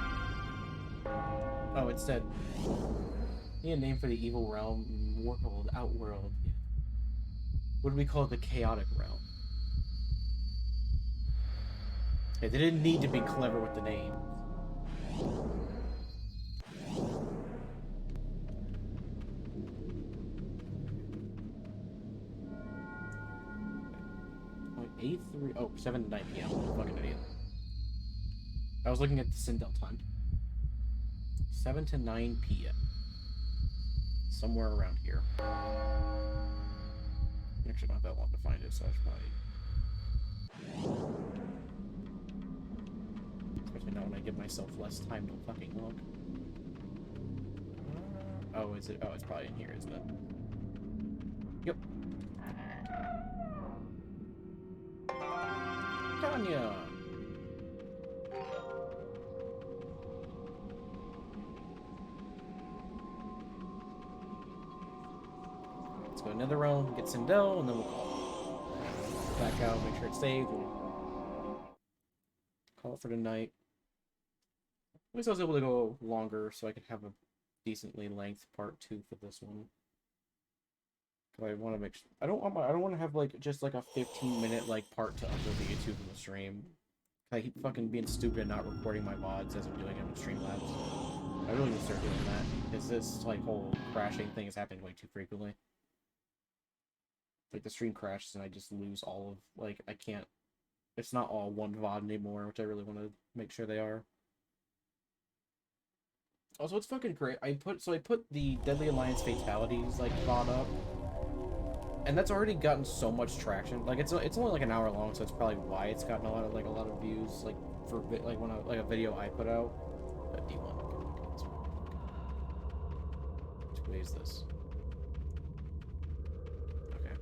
Oh, it said... Need a name for the evil realm, world, outworld. What do we call it? The chaotic realm. Yeah, they didn't need to be clever with the name. Oh, 7 to 9 p.m. Fucking idiot. I was looking at the Sindel time. 7 to 9 p.m. Somewhere around here. Actually, not that long to find it, so I should probably... Especially now when I give myself less time to fucking look. Oh, is it? Oh, it's probably in here, isn't it? Yep. Tanya! Let's go another round, get Sindel, and then we'll call it. Back out, make sure it's saved. We'll call it for tonight. At least I was able to go longer, so I could have a decently length part 2 for this one. I want to make sure I don't want to have like just like a 15-minute like part to upload to YouTube in the stream. I keep fucking being stupid and not recording my VODs as I'm doing them in Streamlabs. I really need to start doing that because this like whole crashing thing is happening way too frequently. Like the stream crashes and I just lose all of like I can't. It's not all one VOD anymore, which I really want to make sure they are. Also, it's fucking great. I put the Deadly Alliance Fatalities like VOD up. And that's already gotten so much traction. Like it's only like an hour long, so that's probably why it's gotten a lot of views. Like for like when a video I put out. D1. Which way is this? Okay.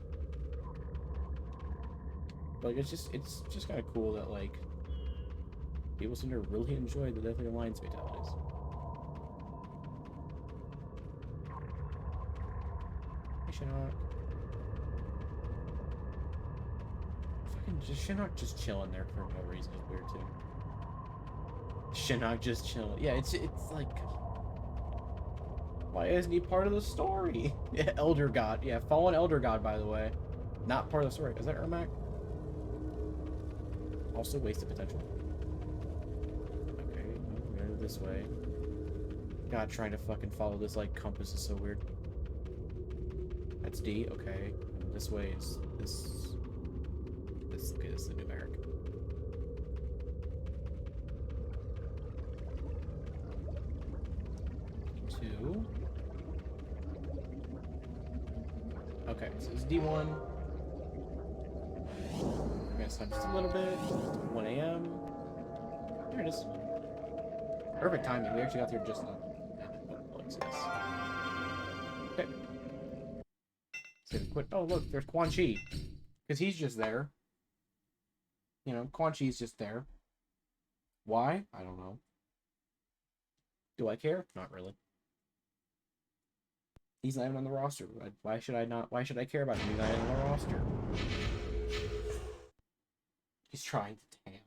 Like it's just kind of cool that like people seem to really enjoy the Deadly Alliance Fatalities. Hey, Shinnok. Shinnok just chilling there for no reason is weird too. Shinnok just chilling. Yeah, it's like, why isn't he part of the story? Yeah, Elder God. Yeah, fallen Elder God, by the way, not part of the story. Is that Ermac? Also wasted potential. Okay, we're gonna go this way. God, trying to fucking follow this like compass is so weird. That's D. Okay, and this way is this. Okay, this is the numeric. Two. Okay, so it's D1. We're gonna stop just a little bit. 1 a.m. There it is. Perfect timing. We actually got there just on. Okay. Save it quick. Oh, look, there's Quan Chi. Because he's just there. You know, Quan Chi's just there. Why? I don't know. Do I care? Not really. He's not even on the roster. Why should I not? Why should I care about him? He's not even on the roster. He's trying to tan.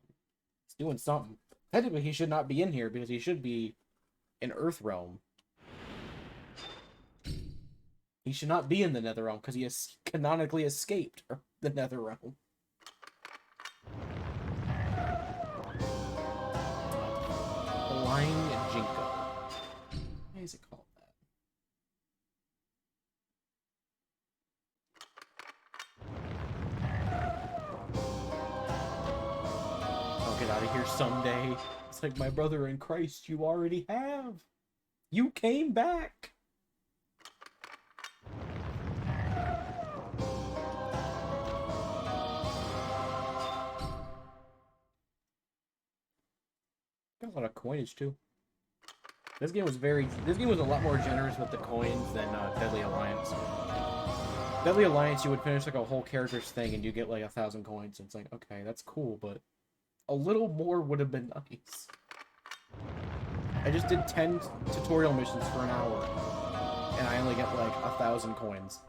He's doing something. Technically, he should not be in here because he should be in Earthrealm. He should not be in the Netherrealm because he has canonically escaped the Netherrealm. Flying Jinko. Why is it called that? I'll get out of here someday. It's like my brother in Christ, you already have. You came back. Got a lot of coinage too. This game was a lot more generous with the coins than Deadly Alliance. Deadly Alliance, you would finish like a whole character's thing and you get like 1,000 coins. And it's like, okay, that's cool, but a little more would have been nice. I just did 10 tutorial missions for an hour, and I only get like 1,000 coins.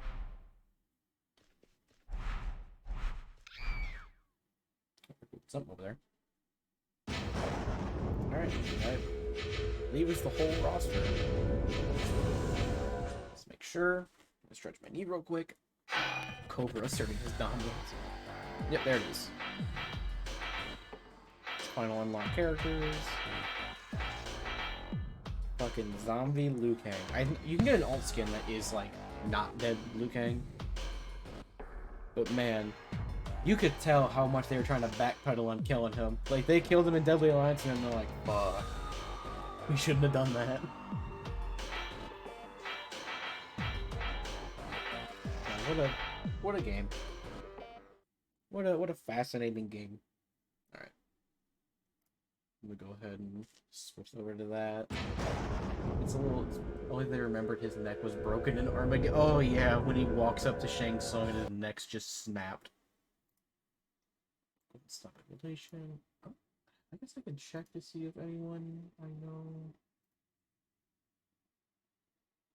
Something over there. Alright, leave us the whole roster. Let's make sure. Let's stretch my knee real quick. Cobra asserting his dominance. Yep, there it is. Final unlock characters. Fucking zombie Liu Kang. You can get an alt skin that is like not dead Liu Kang. But man, You could tell how much they were trying to backpedal on killing him. Like, they killed him in Deadly Alliance, and then they're like, fuck. We shouldn't have done that. What a game. What a fascinating game. Alright. I'm gonna go ahead and switch over to that. It's a little... Only they remembered his neck was broken in Armageddon. Oh yeah, when he walks up to Shang Tsung and his neck's just snapped. Stop regulation. Oh, I guess I can check to see if anyone I know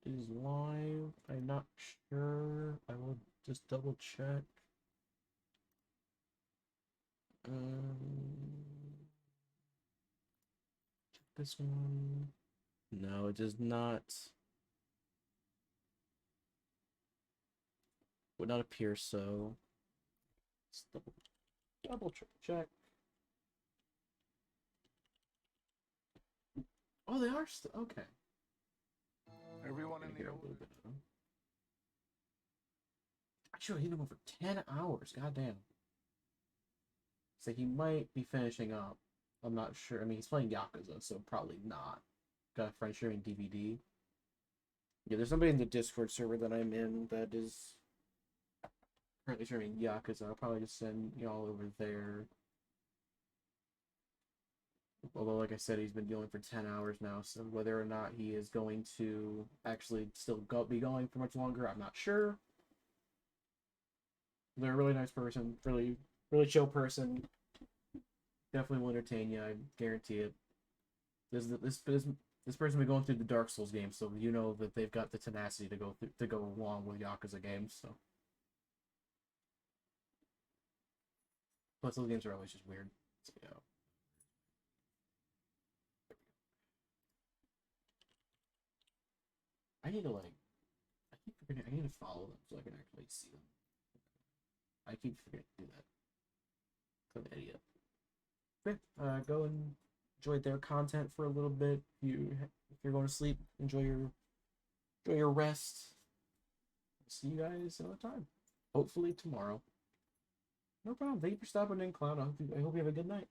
is live. I'm not sure. I will just double check. Check this one. No, it does not. Would not appear so. Let's double check. Oh, they are still okay. Everyone in the a little bit of them. Actually, he did one for 10 hours. Goddamn. So he might be finishing up. I'm not sure. I mean, he's playing Yakuza, so probably not. Got a friend sharing DVD. Yeah, there's somebody in the Discord server that I'm in that is currently streaming Yakuza. I'll probably just send y'all over there. Although, like I said, he's been dealing for 10 hours now, so whether or not he is going to actually still be going for much longer, I'm not sure. They're a really nice person, really chill person. Definitely will entertain you, I guarantee it. This person been going through the Dark Souls games, so you know that they've got the tenacity to go along with Yakuza games. So, plus those games are always just weird. So, yeah. I need to I need to follow them so I can actually see them. I keep forgetting to do that. I'm an idiot. Okay, go and enjoy their content for a little bit. If you're going to sleep, enjoy your rest. See you guys another time. Hopefully tomorrow. No problem. Thank you for stopping in, Clown. I hope you have a good night.